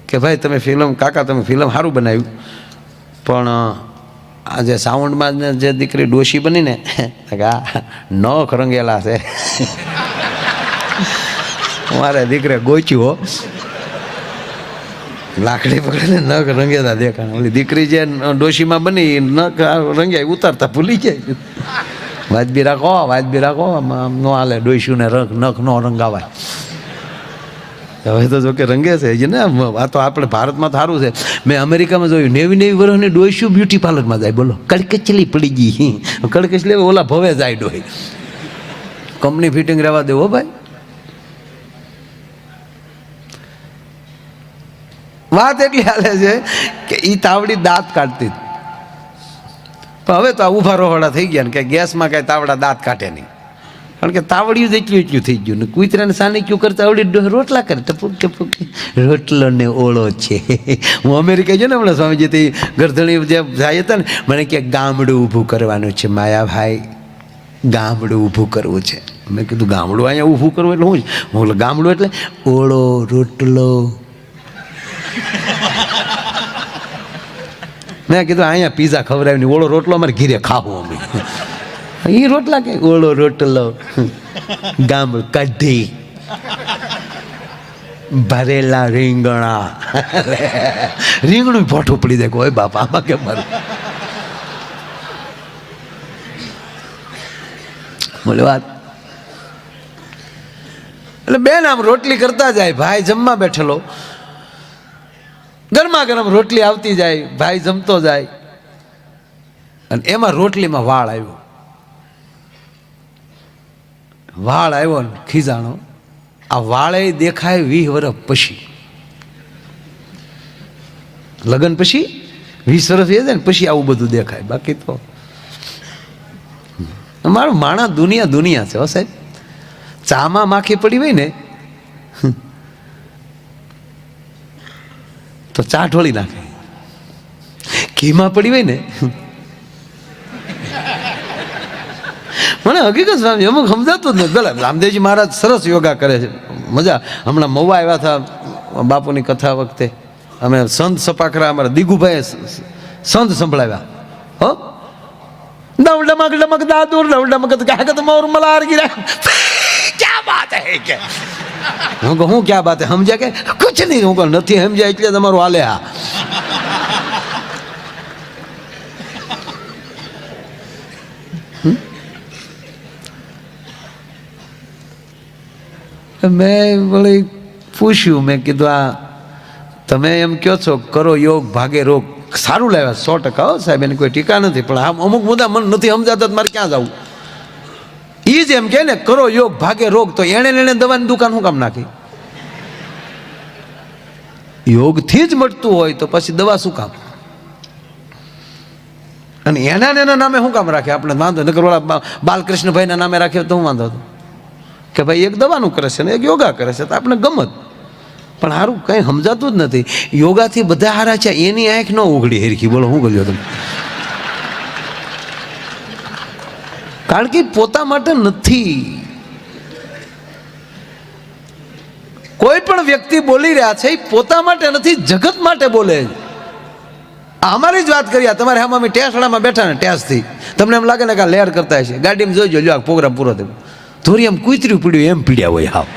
કે ભાઈ તમે ફિલ્મ સારું બનાવ્યું પણ આ જે સાઉન્ડમાં જે દીકરી ડોશી બનીને આ નખ રંગેલા છે મારે દીકરે ગોચ્યું હો લાકડી પકડીને નખ રંગેલા દેખાણ ઓલી દીકરી જે ડોશીમાં બની નખ રંગ્યા ઉતારતા ભૂલી જાય વાજબી રાખો આમ ન હાલે ડોસ્યુંને નખ ન રંગાવાય હવે તો જોકે રંગે છે ને આ તો આપણે ભારતમાં તો સારું છે મેં અમેરિકામાં જોયું 90 વર્ષની ડોસ્યું બ્યુટી પાર્લરમાં જાય બોલો કડકચલી પડી ગઈ કડકચલી ઓલા ભવે જાય ડોહી કંપની ફિટિંગ રહેવા દેવો ભાઈ વાત એટલી હાલે છે કે એ તાવડી દાંત કાઢતી પણ હવે તો આ ઊભા રોહડા થઈ ગયા ને કે ગેસમાં કાંઈ તાવડા દાંત કાઢે નહીં કારણ કે તાવડિયું જ એટલું થઈ ગયું ને કૂતરાને સાની ક્યુ કરતા આવડી રોટલા કરે ટપુક રોટલો ને ઓળો છે હું અમેરિકા જો ને હમણાં સ્વામીજી તે ગરધણી જે જાય હતા ને મને કે ગામડું ઊભું કરવાનું છે માયાભાઈ ગામડું ઊભું કરવું છે મેં કીધું ગામડું અહીંયા ઊભું કરવું એટલે હું ગામડું એટલે ઓળો રોટલો મેં કીધું અહીંયા પીઝા ખવડાવીને ઓળો રોટલો અમારે ઘીરે ખાવું અમે એ રોટલા કે ઓળો રોટલો ગામડું કઢી ભરેલા રીંગણા રીંગણું ફોટું પડી દે કોઈ બાપા આમાં કેમ મારું બોલે વાત એટલે બેન આમ રોટલી કરતા જાય ભાઈ જમવા બેઠેલો ગરમા ગરમ રોટલી આવતી જાય ભાઈ જમતો જાય અને એમાં રોટલીમાં વાળ આવ્યો ને ખીજાણો આ વાળે દેખાય 20 વર્ષ પછી લગ્ન પછી 20 વર્ષ એ જાય ને પછી આવું બધું દેખાય બાકી તો અમારું માણસ દુનિયા છે હો સાહેબ ચામાં માખી પડી હોય ને તો ચા ઢોળી નાખે ઘીમાં પડી હોય ને મને હકીકત સ્વામી અમુક સમજાતું જ નથી પેલા રામદેવજી મહારાજ સરસ યોગા કરે છે મજા હમણાં મહુવા આવ્યા હતા બાપુની કથા વખતે અમે સંત સપાખરા અમારા દિગુભાઈ સંત સંભળાવ્યા હો डम डमक डमक दादूर डम डमक क्या तुम और मलार गिरा क्या बात है के હું क्या बात है સમજ્યા કે कुछ नहीं હું નથી સમજ્યા એટલે તમારું હાલે આ મેં વળી પૂછ્યું, મેં કીધું આ તમે એમ કહો છો કરો યોગ ભાગે રોગ, સારું લાવ્યા 100%. હો સાહેબ, એની કોઈ ટીકા નથી, પણ આમ અમુક મુદ્દા મને નથી સમજાતા મારે ક્યાં જવું. એ જ એમ કે ને કરો યોગ ભાગે રોગ, તો એને દવાની દુકાન શું કામ નાખી? યોગથી જ મળતું હોય તો પછી દવા શું કામ? અને એના નામે શું કામ રાખે? આપણે વાંધો નગરવાળા બાલકૃષ્ણભાઈના નામે રાખે તો હું વાંધો હતો કે ભાઈ એક દવાનું કરે છે ને એક યોગા કરે છે, તો આપણે ગમત. પણ સારું કંઈ સમજાતું જ નથી. યોગાથી બધા હારા છે, એની આંખ ન ઉઘડી હેરખી. બોલો શું કર્યો તમે? કારણ કે પોતા માટે નથી. કોઈ પણ વ્યક્તિ બોલી રહ્યા છે એ પોતા માટે નથી, જગત માટે બોલે. અમારી જ વાત કરીએ, તમારે આમાં અમે ટેસડામાં બેઠા ને ટેસથી તમને એમ લાગે ને કે લહેર કરતા છે, ગાડીમાં જોઈજો લ્યો પ્રોગ્રામ પૂરો થયો થોડી એમ કૂતર્યું પીડ્યું એમ પીડ્યા હોય. હાવ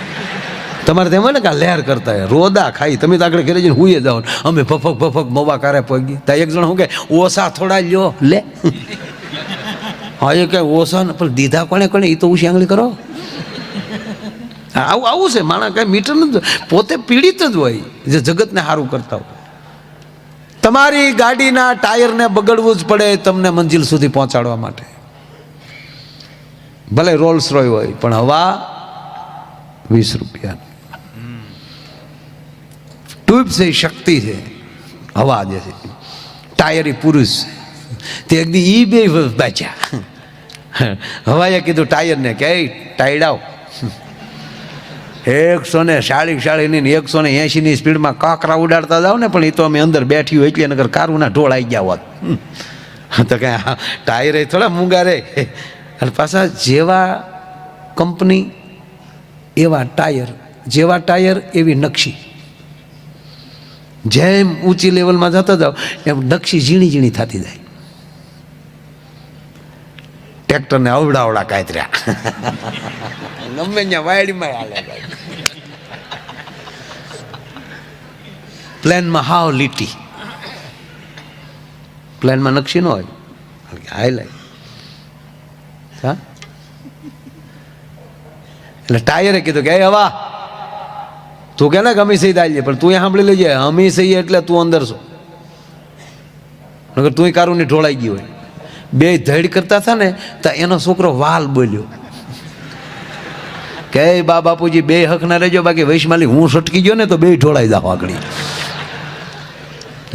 તમારે તેમ હોય ને કે લહેર કરતા હોય, રોદા ખાઈ તમે તો આગળ ઘરે જઈને હુઈએ જાઓ, અમે ભફક ભફક મવા કારે પગી. ત્યાં એક જણ શું કે ઓછા થોડા લ્યો લે. હા એ કઈ ઓછા ને પણ દીધા કોને કોને એ તો ઉછી આંગળી કરો. આવું છે માણસ, કઈ મીટર નથી, પોતે પીડિત જ હોય જે જગતને સારું કરતા હોય. તમારી ગાડીના ટાયરને બગડવું જ પડે તમને મંજિલ સુધી પહોંચાડવા માટે. ભલે રોલ્સ રોય હોય પણ હવા 20 રૂપિયા. ટ્યુબ છે શક્તિ છે, હવા જે છે, ટાયર એ પુરુષ છે. તે એક દી ઈ બે બાચ્યા. હવાએ કીધું ટાયરને કે ટાયડાવ 140 ની 180 ની સ્પીડમાં કાકરા ઉડાડતા જાવ ને, પણ એ તો અમે અંદર બેઠી હોય એટલે નગર કારુના ઢોળ આવી ગયા હોત. તો કે ટાયર થોડા મૂંગા રે. અને પાછા જેવા કંપની એવા ટાયર, જેવા ટાયર એવી નકશી. જેમ ઊંચી લેવલમાં જતા જાઓ એમ નકશી ઝીણી ઝીણી થતી જાય. ટ્રેક્ટરને અવડાવડા કાતર્યા ગમે ત્યાં વાયડીમાં હાલે. પ્લેનમાં હાવ લીટી, પ્લેનમાં નકશી ન હોય હાઈલાઈટ. હા એટલે ટાયરે કીધું કે હવા તું કે ને કે અમી સહી દાલીએ, પણ તું સાંભળી લેજે અમી સહી એટલે તું અંદર છો, નગર તું કારુની ઢોળાઈ ગઈ હોય. બે ધડ કરતા હતા ને તો એનો છોકરો વાલ બોલ્યો કે બા બાપુજી બે હક ના રહેજો, બાકી વૈશમાલી હું સટકી ગયો ને તો બે ઢોળાઈ જાઓ. આગળ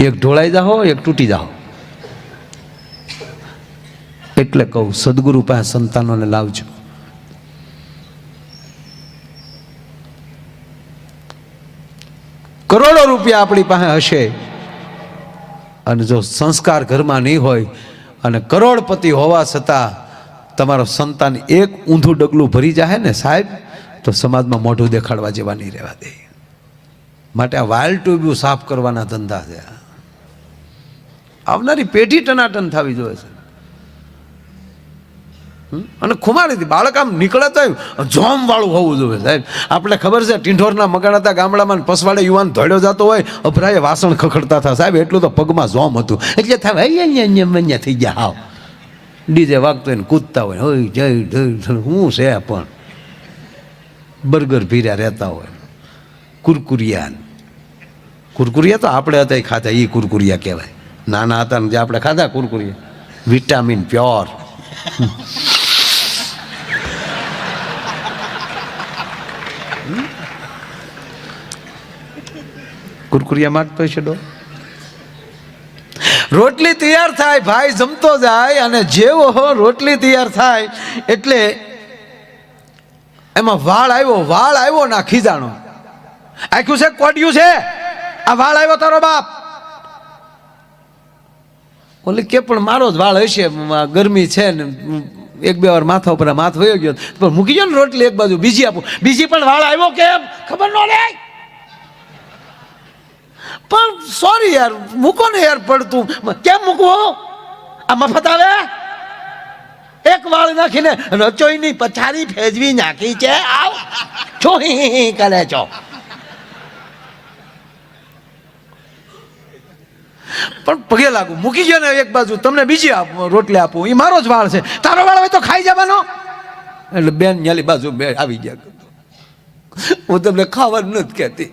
એક ઢોળાઈ જાઓ એક તૂટી જાઓ. એટલે કહું સદગુરુ પાસે સંતાનોને લાવજો. કરોડો રૂપિયા આપણી પાસે હશે અને જો સંસ્કાર ઘરમાં નહીં હોય અને કરોડપતિ હોવા છતાં તમારો સંતાન એક ઊંધું ડગલું ભરી જાય ને સાહેબ, તો સમાજમાં મોઢું દેખાડવા જેવા નહીં રહેવા દે. માટે આ વાયલ ટ્યુબ્યુ સાફ કરવાના ધંધા છે. આવનારી પેઢી ટનાટન થવી જોઈએ છે. અને ખુમારીથી બાળક આમ નીકળે તો જોમ વાળું હોવું જોઈએ સાહેબ. આપણે ખબર છે ટીંઢોરના મગાણાતા ગામડામાં પસવાડે યુવાન ધોડ્યો જતો હોય, અભરાએ વાસણ ખખડતા હતા સાહેબ, એટલું તો પગમાં જોમ હતું. એટલે થાય અહીંયા થઈ ગયા. હાવ ડીજે વાગતો હોય ને કૂદતા હોય, હોય જય હું છે પણ બર્ગર ભીર્યા રહેતા હોય. કુરકુરિયા તો આપણે હતા એ ખાતા, એ કુરકુરિયા કહેવાય. નાના હતા ને જે આપણે ખાધા કુરકુરિયા, વિટામિન પ્યોર. કુરકુરિયા માંગતો છે ડો. રોટલી તૈયાર થાય, ભાઈ જમતો જાય, અને જેવો રોટલી તૈયાર થાય એટલે એમાં વાળ આવ્યો ના ખીજાણો. આખ્યું છે કોડ્યું છે, આ વાળ આવ્યો તારો બાપ. ઓલી કે પણ મારો જ વાળ હશે, ગરમી છે ને 1-2 વાર માથા ઉપર માથ વયો ગયો, પણ મૂકી ગયો ને રોટલી એક બાજુ, બીજી આપું, બીજી પણ વાળ આવ્યો કેમ ખબર ન લે. પણ સોરી યાર મૂકો ને યાર, પડતું કેમ મૂકવો? આ મફત આવે એક વાળ નાખીને રચોઈની પથારી ફેજવી નાખી છે. આવ છો કરે છો. પણ પગે લાગુ મૂકી ગયો ને એક બાજુ, તમને બીજી રોટલી આપું, એ મારો જ વાળ છે, તારો વાળ હોય તો ખાઈ જવાનો. એટલે બેન ન્યાલી બાજુ બે આવી ગયા. હું તમને ખાવાનું નથી કહેતી.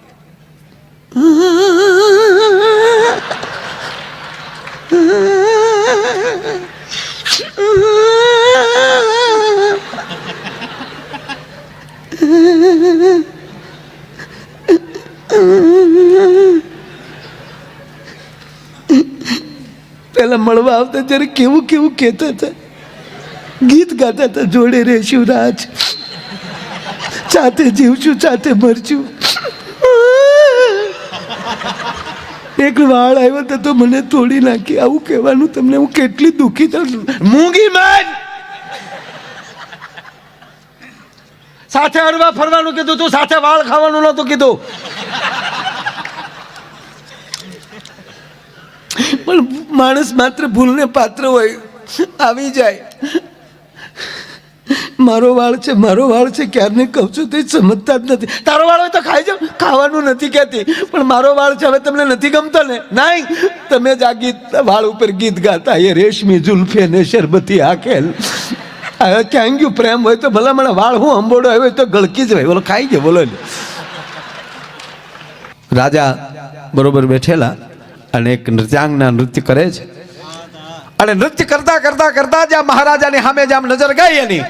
પેલા મળવા આવતા ત્યારે કેવું કેવું કહેતા હતા, ગીત ગાતા હતા, જોડે રહેશું રાજ, સાથે જીવશું સાથે મરશું. એક વાળ આવ્યો હતો તો મને તોડી નાખી. આવું કહેવાનું તમને હું કેટલી દુઃખી થયું. મૂંગી માન સાથે હરવા ફરવાનું કીધું તું, સાથે વાળ ખાવાનું નતું કીધું. પણ માણસ માત્ર ભૂલને પાત્ર હોય, આવી જાય. મારો વાળ છે, મારો વાળ છે, ક્યારને કહું છું તે સમજતા જ નથી. તારો વાળ હોય તો ખાઈ જાવ, ખાવાનું નથી કહેતી, પણ મારો વાળ છે, હવે તમને નથી ગમતો ને? નહીં, તમે જ આ ગીત વાળ ઉપર ગીત ગાતા, એ રેશમી જુલ્ફે ને શરબતી આખેલ. હવે ક્યાં ગયું પ્રેમ હોય તો ભલા મને વાળ હું અંબોડો આવ્યો તો ગળકી જ હોય, બોલો ખાઈ જાય. બોલો રાજા બરોબર બેઠેલા અને એક નૃત્યાંગના નૃત્ય કરે છે. અને નૃત્ય કરતા કરતા કરતા જ્યાં મહારાજાની સામે જ્યાં નજર ગઈ એની,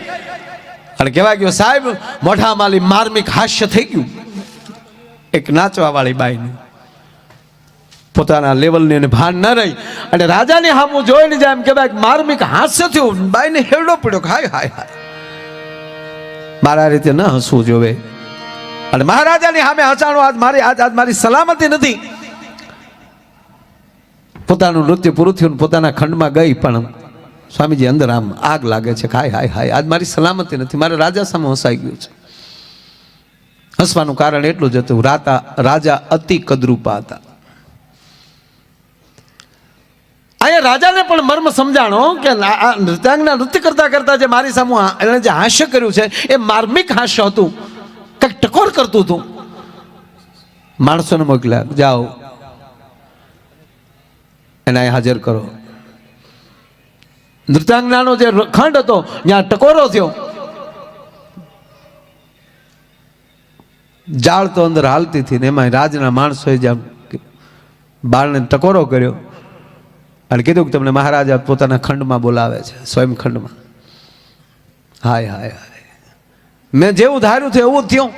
અને કહેવાય ગયો સાહેબ મોઢા માલી માર્મિક હાસ્ય થઈ ગયું. એક નાચવા વાળી બાઈને પોતાના લેવલની એને ભાન ન રહી અને રાજાની સામું જોઈને જાય એમ કહેવાય માર્મિક હાસ્ય થયું. બાઈને હેરડો પડ્યો, હાય હાય હાય, મારા રીતે ન હસવું જોવે. અને મહારાજાની સામે હસાણું, આજ મારી સલામતી નથી. પોતાનું નૃત્ય પૂરું થયું, પોતાના ખંડમાં ગઈ, પણ સ્વામીજી અંદર આમ આગ લાગે છે. હાય હાય હાય, આજ મારી સલામતી નથી, મારે રાજા સામે હસાઈ ગયું છે. હસવાનું કારણ એટલું જ હતું, રાજા અતિ કદરૂપા હતા. અહીંયા રાજાને પણ મર્મ સમજાણો કે નૃત્યાંગના નૃત્ય કરતા કરતા જે મારી સામે એણે જે હાસ્ય કર્યું છે એ માર્મિક હાસ્ય હતું, કંઈક ટકોર કરતું હતું. માણસોને મોકલ્યા, જાઓ એને અહીં હાજર કરો. નૃત્યાંગનાનો જે ખંડ હતો ત્યાં ટકોરો થયો. જાળ તો અંદર હાલતી હતી ને એમાં રાજના માણસોએ જેમ બાળને ટકોરો કર્યો અને કીધું કે તમને મહારાજા પોતાના ખંડમાં બોલાવે છે, સ્વયં ખંડમાં. હાય હાય હાય, મેં જેવું ધાર્યું છે એવું જ થયું.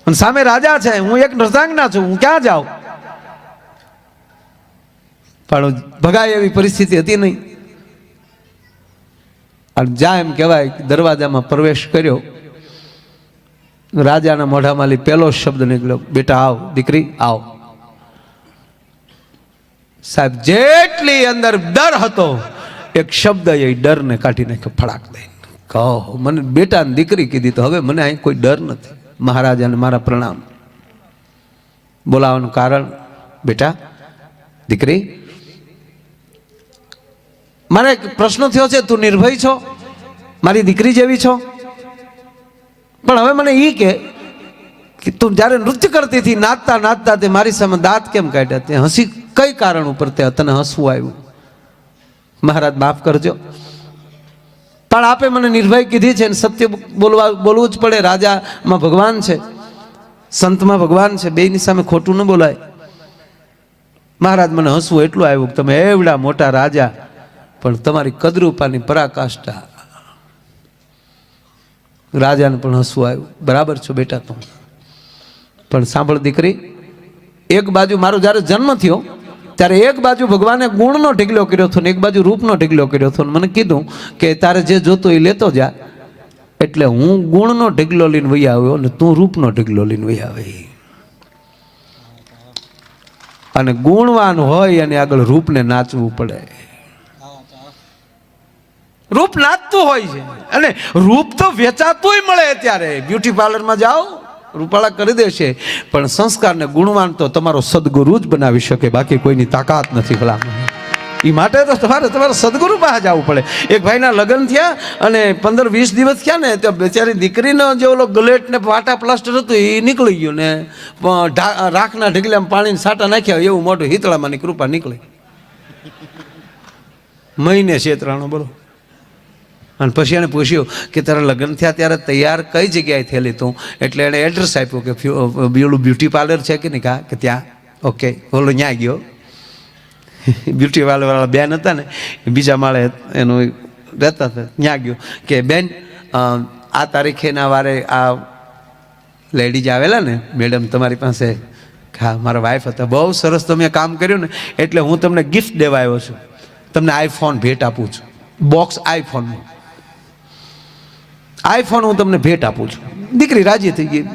અને સામે રાજા છે, હું એક નૃત્યાંગના છું, હું ક્યાં જાઉં? પણ ભગાય એવી પરિસ્થિતિ હતી નહીં. અને જ્યાં એમ કહેવાય દરવાજામાં પ્રવેશ કર્યો, રાજાના મોઢામાંથી પહેલો શબ્દ નીકળ્યો, બેટા આવ, દીકરી આવ. સાહેબ જેટલી અંદર ડર હતો, એક શબ્દ એ ડરને કાઢી નાખ્યો ફડાક દઈને. કહો મને બેટા ને દીકરી કીધી તો હવે મને અહીં કોઈ ડર નથી. મહારાજાને મારા પ્રણામ. બોલાવાનું કારણ, બેટા દીકરી મારે એક પ્રશ્ન થયો છે, તું નિર્ભય છો, મારી દીકરી જેવી છો, પણ હવે મને એ કે તું જ્યારે નૃત્ય કરતી હતી, નાચતા નાચતા તે મારી સામે દાંત કેમ કાઢ્યા? તે હસી કઈ કારણ ઉપર તે તને હસવું આવ્યું? મહારાજ માફ કરજો, પણ આપે મને નિર્ભય કીધી છે ને સત્ય બોલવું જ પડે. રાજામાં ભગવાન છે, સંતમાં ભગવાન છે, બેયની સામે ખોટું ન બોલાય. મહારાજ મને હસવું એટલું આવ્યું કે તમે એવડા મોટા રાજા પણ તમારી કદરૂપાની પરાકાષ્ઠા. રાજાને પણ હસવું આવ્યું. બરાબર છો બેટા તું, પણ સાંભળ દીકરી, એક બાજુ મારો જ્યારે જન્મ થયો ત્યારે એક બાજુ ભગવાને ગુણનો ઢીકલો કર્યો હતો ને એક બાજુ રૂપનો ઢીકલો કર્યો હતો. મને કીધું કે તારે જે જોતું એ લેતો જા. એટલે હું ગુણનો ઢીકલો લઈને વહી આવ્યો અને તું રૂપનો ઢીકલો લઈને વહી આવી. અને ગુણવાન હોય અને આગળ રૂપને નાચવું પડે. રૂપ નાચતું હોય છે અને રૂપ તો વેચાતું મળે. ત્યારે બ્યુટી પાર્લરમાં જાઓ, રૂપાળા કરી દેશે, પણ સંસ્કારને ગુણવાન તો તમારો સદગુરુ જ બનાવી શકે, બાકી કોઈની તાકાત નથી. ભલા એ માટે તો તમારે સદગુરુ પાસે જવું પડે. એક ભાઈના લગ્ન થયા અને 15-20 દિવસ થયા ને તો બેચારી દીકરીનો જે ઓલો ગલેટ ને વાટા પ્લાસ્ટર હતું એ નીકળી ગયું ને રાખના ઢગલામાં પાણીને સાટા નાખ્યા એવું મોટું હિતળામાંની કૃપા નીકળી. મહિને છેતરાણો બોલો. અને પછી એને પૂછ્યું કે તારા લગ્ન થયા ત્યારે તૈયાર કઈ જગ્યાએ થયેલી તું? એટલે એણે એડ્રેસ આપ્યું કે ઓલું બ્યુટી પાર્લર છે કે નહીં કા કે ત્યાં. ઓકે, ઓલો ત્યાં ગયો. બ્યુટી પાર્લરવાળા બેન હતા ને બીજા માળે એનું રહેતા હતા, ત્યાં ગયો કે બેન આ તારીખેના વારે આ લેડીઝ આવેલા ને મેડમ તમારી પાસે. હા, મારા વાઈફ હતા. બહુ સરસ તમે કામ કર્યું ને એટલે હું તમને ગિફ્ટ દેવા આવ્યો છું. તમને આઈફોન ભેટ આપું છું. બોક્સ આઈફોનનું આઈફોન હું તમને ભેટ આપું છું. દીકરી રાજી થઈ ગઈ.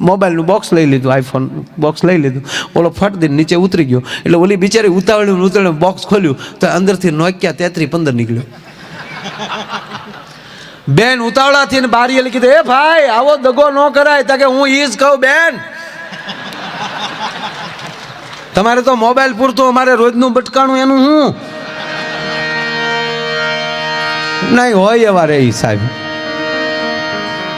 મોબાઈલનું બોક્સ લઈ લીધું, આઈફોન બોક્સ લઈ લીધું. ઓલો ફટ દઈને નીચે ઉતરી ગયો. એટલે ઓલી બિચારી ઉતાવળ્યું બોક્સ ખોલ્યું તો અંદરથી નોકિયા 3315 નીકળ્યો. બેન ઉતાવળાથી ને બારીએ કીધું, એ ભાઈ આવો દગો ન કરાય. તા કે હું ઈ જ કહું બેન, તમારે તો મોબાઈલ પૂરતું, અમારે રોજનું બટકાણું એનું હું નહીં હોય એવા રે સાહેબ.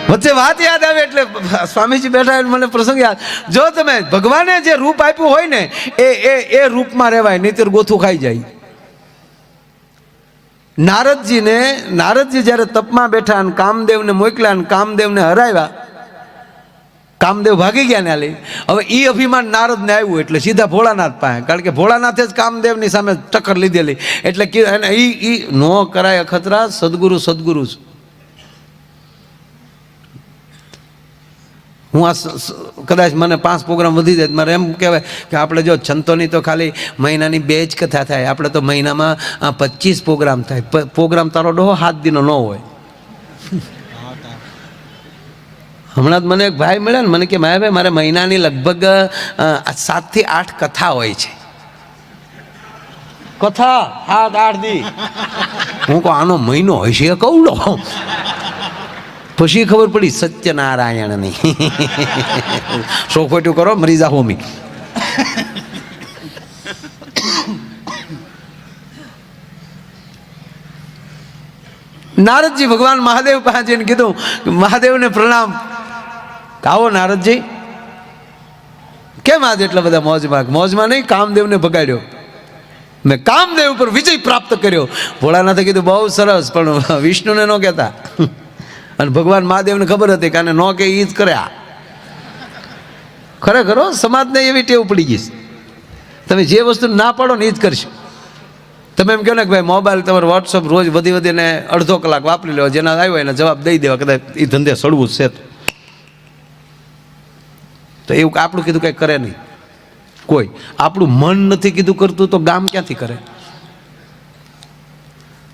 વચ્ચે વાત યાદ આવે એટલે સ્વામીજી બેઠા મને પ્રસંગ યાદ. જો તમે ભગવાને જે રૂપ આપ્યું હોય ને એ રૂપમાં રહેવાય, નહીંતર ગોથું ખાઈ જાય. નારદજી જ્યારે તપમાં બેઠા અને કામદેવને મોકલ્યા અને કામદેવને હરાવ્યા, કામદેવ ભાગી ગયા ને આલી. હવે એ અભિમાન નારદને આવ્યું એટલે સીધા ભોળાનાથ પાસે, કારણ કે ભોળાનાથે જ કામદેવની સામે ટક્કર લીધેલી. એટલે એ નો કરાય અખતરા, સદગુરુ સદગુરુ જ. હું આ કદાચ મને 5 પ્રોગ્રામ વધી જાય મારે એમ કહેવાય કે આપણે જો સંતોની તો ખાલી મહિનાની 2 જ કથા થાય, આપણે તો મહિનામાં 25 પ્રોગ્રામ થાય. પ્રોગ્રામ તારો ડોહો 7 દિનો ન હોય. હમણાં જ મને એક ભાઈ મળ્યા ને, મને કે ભાઈ મારે મહિનાની લગભગ 7 થી 8 કથા હોય છે. કથા 7-8 દી. હું કહું આનો મહિનો હોય છે કવડો. પછી ખબર પડી સત્યનારાયણની. સોખોટું કરો મરી જા હોમી. નારદજી ભગવાન મહાદેવ પાસે જઈને કીધું, મહાદેવને પ્રણામ. આવો નારદજી, કેમ આજે એટલા બધા મોજમાં? મોજમાં નહીં, કામદેવને ભગાડ્યો. મેં કામદેવ ઉપર વિજય પ્રાપ્ત કર્યો. ભોળાનાથે કીધું બહુ સરસ, પણ વિષ્ણુને ન કહેતા. અને ભગવાન મહાદેવને ખબર હતી કે આને ન કે એ જ કર્યા. ખરેખર સમાજને એવી ટેવ પડી ગઈ. તમે જે વસ્તુ ના પાડો ને એ જ કરશો. તમે એમ કહો ને કે ભાઈ મોબાઈલ તમારો વોટ્સઅપ રોજ વધીને અડધો કલાક વાપરી લેવા, જેના આવ્યો એને જવાબ દઈ દેવા, કદાચ એ ધંધે સડવું છે તો એવું આપણું કીધું કંઈ કરે નહીં કોઈ. આપણું મન નથી કીધું કરતું તો ગામ ક્યાંથી કરે?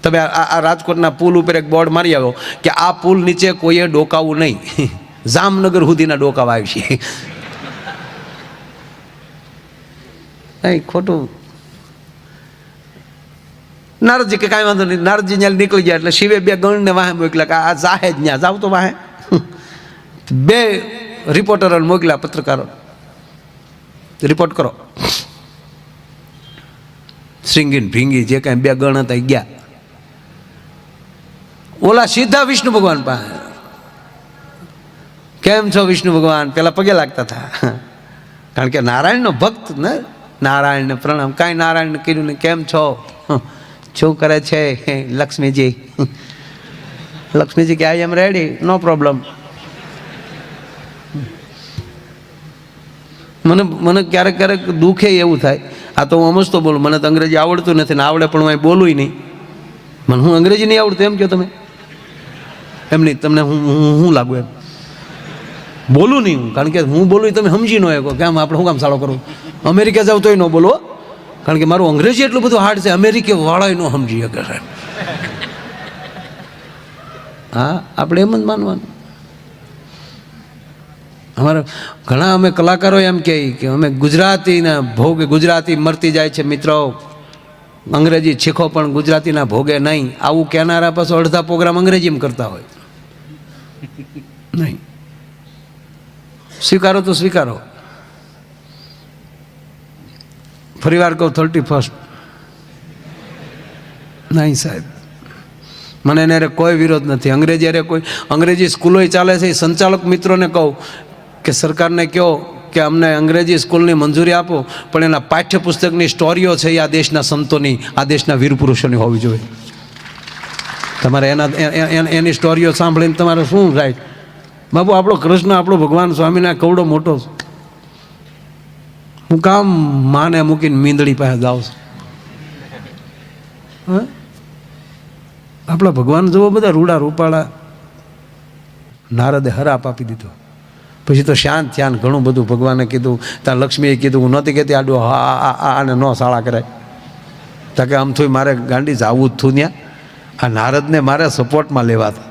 તમે આ રાજકોટના પુલ ઉપર એક બોર્ડ મારી આવ્યો કે આ પુલ નીચે કોઈએ ડોકાવું નહીં. જામનગર સુધીના ડોકાવા આવી છે. નહીં, ખોટું. નારદજી કે કાંઈ વાંધો નહીં. નારદજી ત્યાં નીકળી ગયા એટલે શિવે 2 ગણને વાહે મોકલ્યા કે આ જાહે જ ત્યાં જાવ તો વાહે. 2 રિપોર્ટરોને મોકલ્યા, પત્રકારો, રિપોર્ટ કરો. શ્રીંગીન ભીંગી જે કાંઈ 2 ગણ હતા ગયા. ઓલા સીધા વિષ્ણુ ભગવાન પાસે. કેમ છો વિષ્ણુ ભગવાન? પેલા પગે લાગતા હતા, કારણ કે નારાયણનો ભક્ત ને. નારાયણને પ્રણામ. કાંઈ નારાયણને કર્યું ને કેમ છો, શું કરે છે લક્ષ્મીજી? લક્ષ્મીજી કે આઈ એમ રેડી, નો પ્રોબ્લેમ. મને ક્યારેક ક્યારેક દુઃખે એવું થાય. આ તો હું સમજતો બોલું, મને તો અંગ્રેજી આવડતું નથી ને આવડે પણ હું બોલું નહીં. મને હું અંગ્રેજી નહીં આવડતું એમ કહો તમે? એમ નહીં, તમને હું લાગુ એમ બોલું નહીં હું, કારણ કે હું બોલું તમે સમજી ન શકો. કેમ આપણે શું કામ સાળો કરું? અમેરિકા જાવ તોય ન બોલો, કારણ કે મારું અંગ્રેજી એટલું બધું હાર્ડ છે, અમેરિકા વાળા ન સમજી શકે. હા, આપણે એમ જ માનવાનું. અમારા ઘણા અમે કલાકારો એમ કહે કે અમે ગુજરાતીના ભોગે, ગુજરાતી મરતી જાય છે મિત્રો, અંગ્રેજી શીખો પણ ગુજરાતીના ભોગે નહીં. આવું કહેનારા પાછો અડધા પ્રોગ્રામ અંગ્રેજીમાં કરતા હોય. નહીં, સ્વીકારો તો સ્વીકારો. ફરી વાર કહું, 31 નહીં સાહેબ, મને એને કોઈ વિરોધ નથી. અંગ્રેજી અરે કોઈ અંગ્રેજી સ્કૂલોય ચાલે છે. એ સંચાલક મિત્રોને કહું કે સરકારને કહો કે અમને અંગ્રેજી સ્કૂલની મંજૂરી આપો, પણ એના પાઠ્યપુસ્તકની સ્ટોરીઓ છે એ આ દેશના સંતોની, આ દેશના વીર પુરુષોની હોવી જોઈએ. તમારે એની સ્ટોરીઓ સાંભળીને તમારે શું થાય? બાબુ આપણો કૃષ્ણ, આપણો ભગવાન સ્વામીના કવડો મોટો છે. હું કામ માને મૂકીને મીંદડી પાસે જાઉં છું? હા, આપણા ભગવાન જુઓ, બધા રૂડા રૂપાળા. નારદે હરાપ આપી દીધો. પછી તો શાંત થયા, ઘણું બધું ભગવાને કીધું. ત્યાં લક્ષ્મીએ કીધું, હું નહોતી કહેતી આડો આને ન શાળા કરાય. ત્યાં કે આમ થોઈ મારે ગાંડી જવું જ થયું ત્યાં. આ નારદને મારે સપોર્ટમાં લેવા હતા.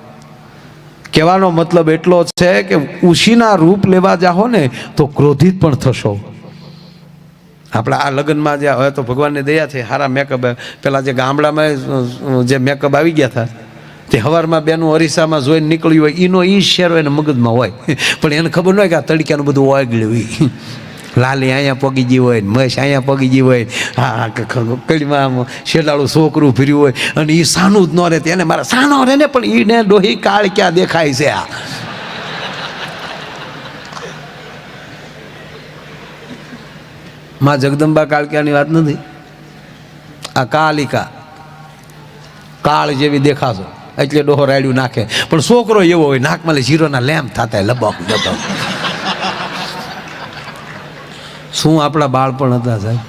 કહેવાનો મતલબ એટલો છે કે ઉશીના રૂપ લેવા જાઓ ને તો ક્રોધિત પણ થશો. આપણે આ લગ્નમાં જે હવે તો ભગવાનની દયા છે, સારા મેકઅપ. પેલા જે ગામડામાં જે મેકઅપ આવી ગયા હતા, તે હવારમાં બેનું અરીસામાં જોઈને નીકળ્યું હોય, એનો એ શેરો એને મગજમાં હોય, પણ એને ખબર ન હોય કે આ તડક્યાનું બધું ઓગળ્યું હોય. લાલી અહીંયા પગી ગઈ હોય, મહેશ અહીંયા પગી ગઈ હોય, હા કડીમાં શેડાળું છોકરું ફર્યું હોય, અને એ સાનું જ ન રહે. એને મારા સાનો રહે ને, પણ એને ડોહી કાળ ક્યાં દેખાય છે? આ માં જગદંબા કાળક્યાની વાત નથી, આ કાલિકા કાળ જેવી દેખાશો એટલે ડોહો રાડ્યું નાખે. પણ છોકરો એવો હોય, નાકમાં જીરોના લેમ્પ થતા લબક લબક. શું આપણા બાળપણ હતા સાહેબ?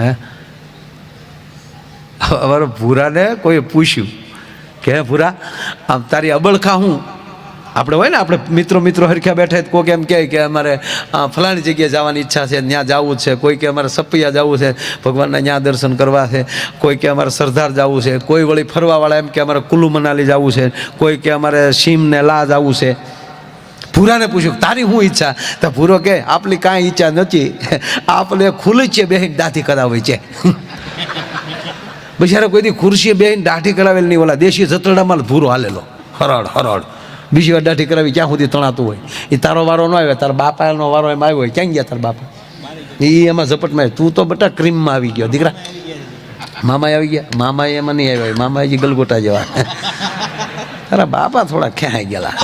હે, અમારો ભૂરાને કોઈ પૂછ્યું કે હે ભૂરા, આમ તારી અબળખા હું? આપણે હોય ને, આપણે મિત્રો હરખ્યા બેઠા, કોઈક એમ કહે કે અમારે ફલાણી જગ્યાએ જવાની ઈચ્છા છે, ત્યાં જવું છે. કોઈ કે અમારે સપૈયા જવું છે, ભગવાનના ત્યાં દર્શન કરવા છે. કોઈ કે અમારે સરદાર જવું છે. કોઈ વળી ફરવાવાળા એમ કે અમારે કુલ્લુ મનાલી જવું છે. કોઈ કે અમારે સીમને લા જવું છે. ભૂરાને પૂછ્યું તારી શું ઈચ્છા? તો ભૂરો કે આપણી કાંઈ ઈચ્છા નથી, આપણે ખુલ્લી છે બેહીને દાઢી કરાવી છે. બિચારા કોઈથી ખુરશીએ બેહીને દાઢી કરાવેલ નહીં. ઓલા દેશી જતરડામાં ભૂરો હાલેલો હરડ હરડ. બીજી વાર દાઢી કરાવી ક્યાં સુધી તણાતું હોય? એ તારો વારો ન આવ્યો, તારા બાપાનો વારો એમ આવ્યો હોય. ક્યાં ગયા તારા બાપા? એ એમાં ઝપટમાં. તું તો બટા ક્રીમમાં આવી ગયો દીકરા. મામાએ આવી ગયા? મામાએ એમાં નહીં આવ્યા, મામા હજી ગલગોટા જેવા. તારા બાપા થોડા ક્યાં ગયેલા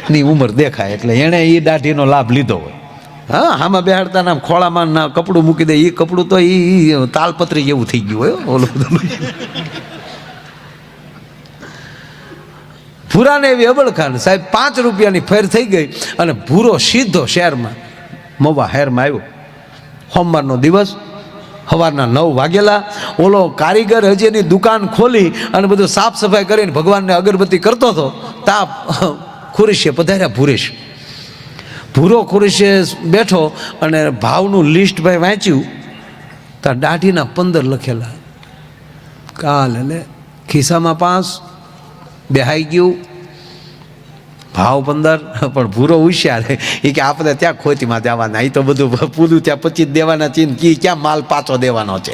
ની ઉંમર દેખાય એટલે એણે એ દાઢીનો લાભ લીધો હોય. હા, આમાં બેહાડતા નામ ખોળામાં ના કપડું મૂકી દે. એ કપડું તો એ તાલપત્રી જેવું થઈ ગયું હોય ઓલું બધું. ભૂરાને એવી અબળખાન સાહેબ, 5 રૂપિયાની ફેર થઈ ગઈ અને ભૂરો સીધો શહેરમાં મવા શહેરમાં આવ્યો. સોમવારનો દિવસ, સવારના 9 વાગેલા. ઓલો કારીગર હજી એની દુકાન ખોલી અને બધું સાફ સફાઈ કરીને ભગવાનને અગરબત્તી કરતો હતો. તા ખુરશીએ પધાર્યા ભૂરેશ. ભૂરો ખુરશીએ બેઠો અને ભાવનું લિસ્ટ ભાઈ વાંચ્યું. ત્યાં દાઢીના 15 લખેલા. કાલ એટલે ખિસ્સામાં 5 બેહાઈ ગયું, ભાવ 15. પણ ભૂરો હોશિયાર, એ કે આપણે ત્યાં ખોતીમાં દેવાના, એ તો બધું પૂરું ત્યાં 25 દેવાના છે, ક્યાં માલ પાછો દેવાનો છે.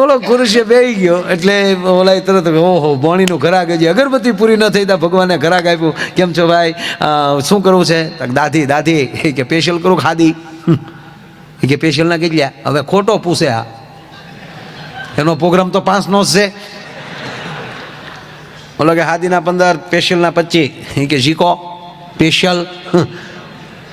ઓલો ખુરશીએ બેહી ગયો એટલે ઓલા તરત ઓહો બોણીનું ઘરાક, હજી અગરબત્તી પૂરી ન થઈ ત્યાં ભગવાને ઘરાક આપ્યું. કેમ છો ભાઈ, શું કરવું છે? દાદી દાદી કે સ્પેશિયલ કરું ખાધી? એ કે સ્પેશિયલ ના કેટલા? હવે ખોટો પૂછે. આ એનો પ્રોગ્રામ તો 5નો જ છે. બોલો કે હાદીના 15, સ્પેશિયલના 25. એ કે શીખો સ્પેશિયલ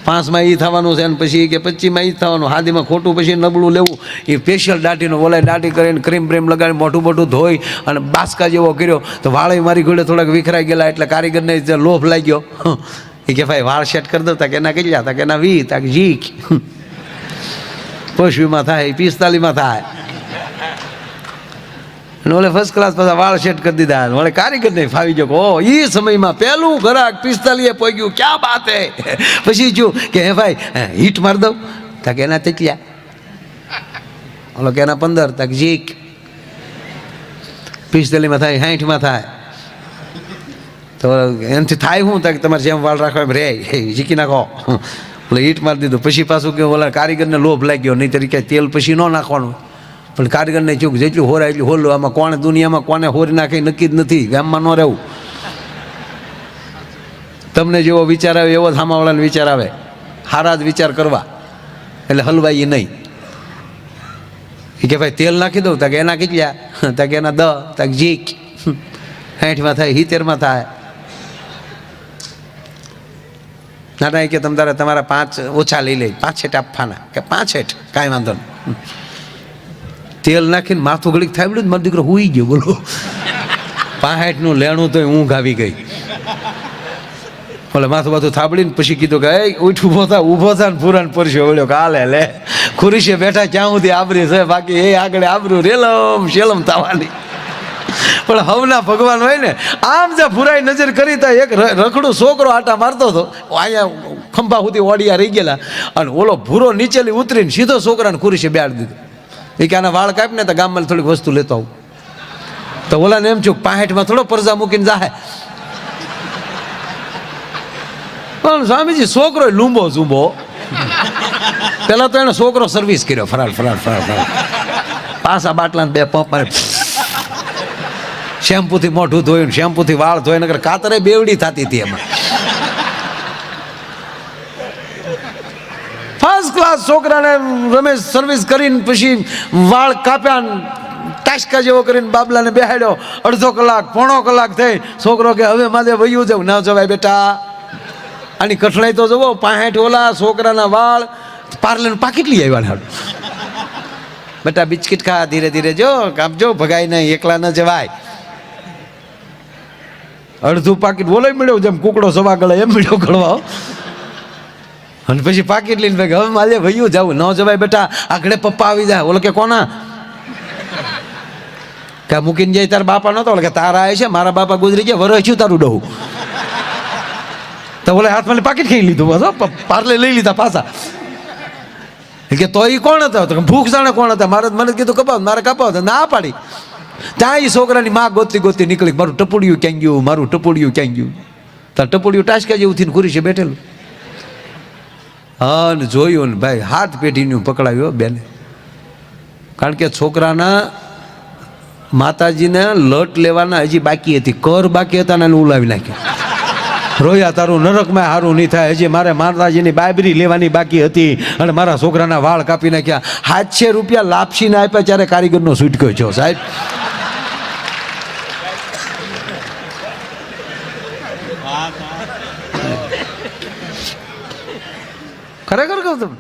5માં એ થવાનું છે, અને પછી કે 25માં એ થવાનું. હાદીમાં ખોટું પછી નબળું લેવું. એ સ્પેશિયલ દાઢીનો બોલાય, દાઢી કરીને ક્રીમ બ્રીમ લગાડી મોઢું મોઢું ધોઈ અને બાસકા જેવો કર્યો. તો વાળ મારી ઘોડે થોડાક વિખરાઈ ગયેલા એટલે કારીગરને લોભ લાગ્યો. એ કે ભાઈ વાળ સેટ કરી દો. તા કે એના કેટલા? તા કે એના 20. તા કે જીક 25માં થાય, 45માં થાય. અને ઓલે ફર્સ્ટ ક્લાસ પાછા વાળ સેટ કરી દીધા. વળે કારીગર નહીં ફાવી ગયો. ઓ એ સમયમાં પહેલું ગ્રાહક 45 પહોંચ્યું, ક્યાં બાત હે. પછી જો કે હે ભાઈ હીટ માર દઉં? તા કે એના તેટલ્યા? ઓલો કે એના 15. તા કે જીક 45માં થાય, 60માં થાય. તો એનાથી થાય શું? તા કે તમારે જેમ વાળ રાખવા એમ રે, જીકી નાખો. એટલે હીટ મારી દીધું. પછી પાછું કે ઓલા કારીગરને લોભ લાગ્યો, નહીં તરીકે તેલ પછી ન નાખવાનું. પણ કારીગરને ચૂક જેટલું હોરાય એટલું હોલું. આમાં કોણે દુનિયામાં કોને હોરી નાખે નક્કી જ નથી. ગામમાં ન રહેવું. તમને જેવો વિચાર આવે એવો જ સામાવાળાને વિચાર આવે. સારા જ વિચાર કરવા. એટલે હલવાઈ નહીં. એ કે ભાઈ તેલ નાખી દઉં તાકે એના કેટલા, તાકે એના 10, તાકે જીક 60માં થાય 70માં થાય. ના કે તમ તારે તમારા 5 ઓછા લઈ લે, 5 છેટ આપવાના કે 5 છેટ કાંઈ વાંધો નહીં. તેલ નાખીને માથું ઘડીક થાય બધું મારો દીકરો હુઈ ગયો. બોલો 65નું લેણું તો ઊંઘ આવી ગઈ. બોલે માથું બાથું થાબડીને પછી કીધું કે ઉઠ ઊભો થા ને પુરાણ પરસ્યો વળ્યો કે હાલે લે ખુરશીએ બેઠા ક્યાં સુધી આબરી છે, બાકી એ આગળ આબરું રેલમ શેલમ થવાની. પણ હવના ભગવાન હોય ને, આમ જે ભુરાઈ નજર કરી તા એક રખડું છોકરો આટા મારતો હતો, અહીંયા ખંભા સુધી ઓડિયા રહી ગયેલા, અને ઓલો ભૂરો નીચેલી ઉતરીને સીધો છોકરાને ખુરશીએ બેહાડી દીધો. એ કે આના વાળ કાપીને તો ગામમાં થોડીક વસ્તુ લેતો આવું. તો ઓલાને એમ છું 65માં થોડો પરજા મૂકીને જાય. પણ સ્વામીજી છોકરો લૂંબો ઝૂંબો. પેલા તો એને છોકરો સર્વિસ કર્યો, ફરાળ પાછા બાટલા 2 પંપ મારે, શેમ્પૂથી મોઢું ધોયું, શેમ્પૂથી વાળ ધોઈને, નકર કાતરે બેવડી થતી હતી એમાં. ફર્સ્ટ ક્લાસ છોકરાને રમેશ સર્વિસ કરીને પછી વાળ કાપ્યા, ટાસકા જેવો કરીને બાબલાને બેહાડ્યો. અડધો કલાક પોણો કલાક થઈ. છોકરો કે હવે મારે વયું જવું. ના જવાય બેટા, આની કઠણાઈ તો જવો. 65 ઓલા છોકરાના વાળ પાર્લરનું પાકીટ લઈ આવ્યા હાડું. બેટા બિસ્કિટ ખા, ધીરે ધીરે જો કાપજો, ભગાઈ નહીં, એકલા ન જવાય. અડધું પાકીટ બોલાઈ મળ્યો, જેમ કુકડો સવા ગળે એમ મળ્યો ગળવા. અને પછી પાકીટ લઈને ભાઈ હવે મારે વયું જવું. ન જવાય બેટા, આગળ પપ્પા આવી જાય. ઓલો કે કોના કે મૂકીને જાય તારા બાપા નતો, કે તારા આવે છે, મારા બાપા ગુજરી ગયા, વરસ છું તારું ડહું. તો બોલે હાથમાં પાકીટ ખાઈ લીધું, બસ પાર્લે લઈ લીધા પાછા. કે તો એ કોણ હતા? તો ભૂખ જાણે કોણ હતા. મારે મને કીધું કપાવ, મારે કપાવ, ના પાડી. ત્યાં એ છોકરાની માં ગોતી ગોતી નીકળી, મારું ટપુડિયું ક્યાં ગયું, મારું ટપુડિયું ક્યાં ગયું. તાર ટપુડિયું ટાસકા જેવું થઈને ખુરી છે બેઠેલું. હા ને જોયું ને ભાઈ, હાથ પેઢીનું પકડાવ્યો બેને. કારણ કે છોકરાના માતાજીને લટ લેવાના હજી બાકી હતી, કર બાકી હતા ને ઉલાવી નાખ્યા. રોયા તારું નરકમાં સારું નહીં થાય, હજી મારે માતાજીની બાબરી લેવાની બાકી હતી અને મારા છોકરાના વાળ કાપી નાખ્યા. 700 રૂપિયા લાપસીને આપ્યા ત્યારે કારીગરનો છૂટક્યો છો સાહેબ. ખરેખર કહું તમને.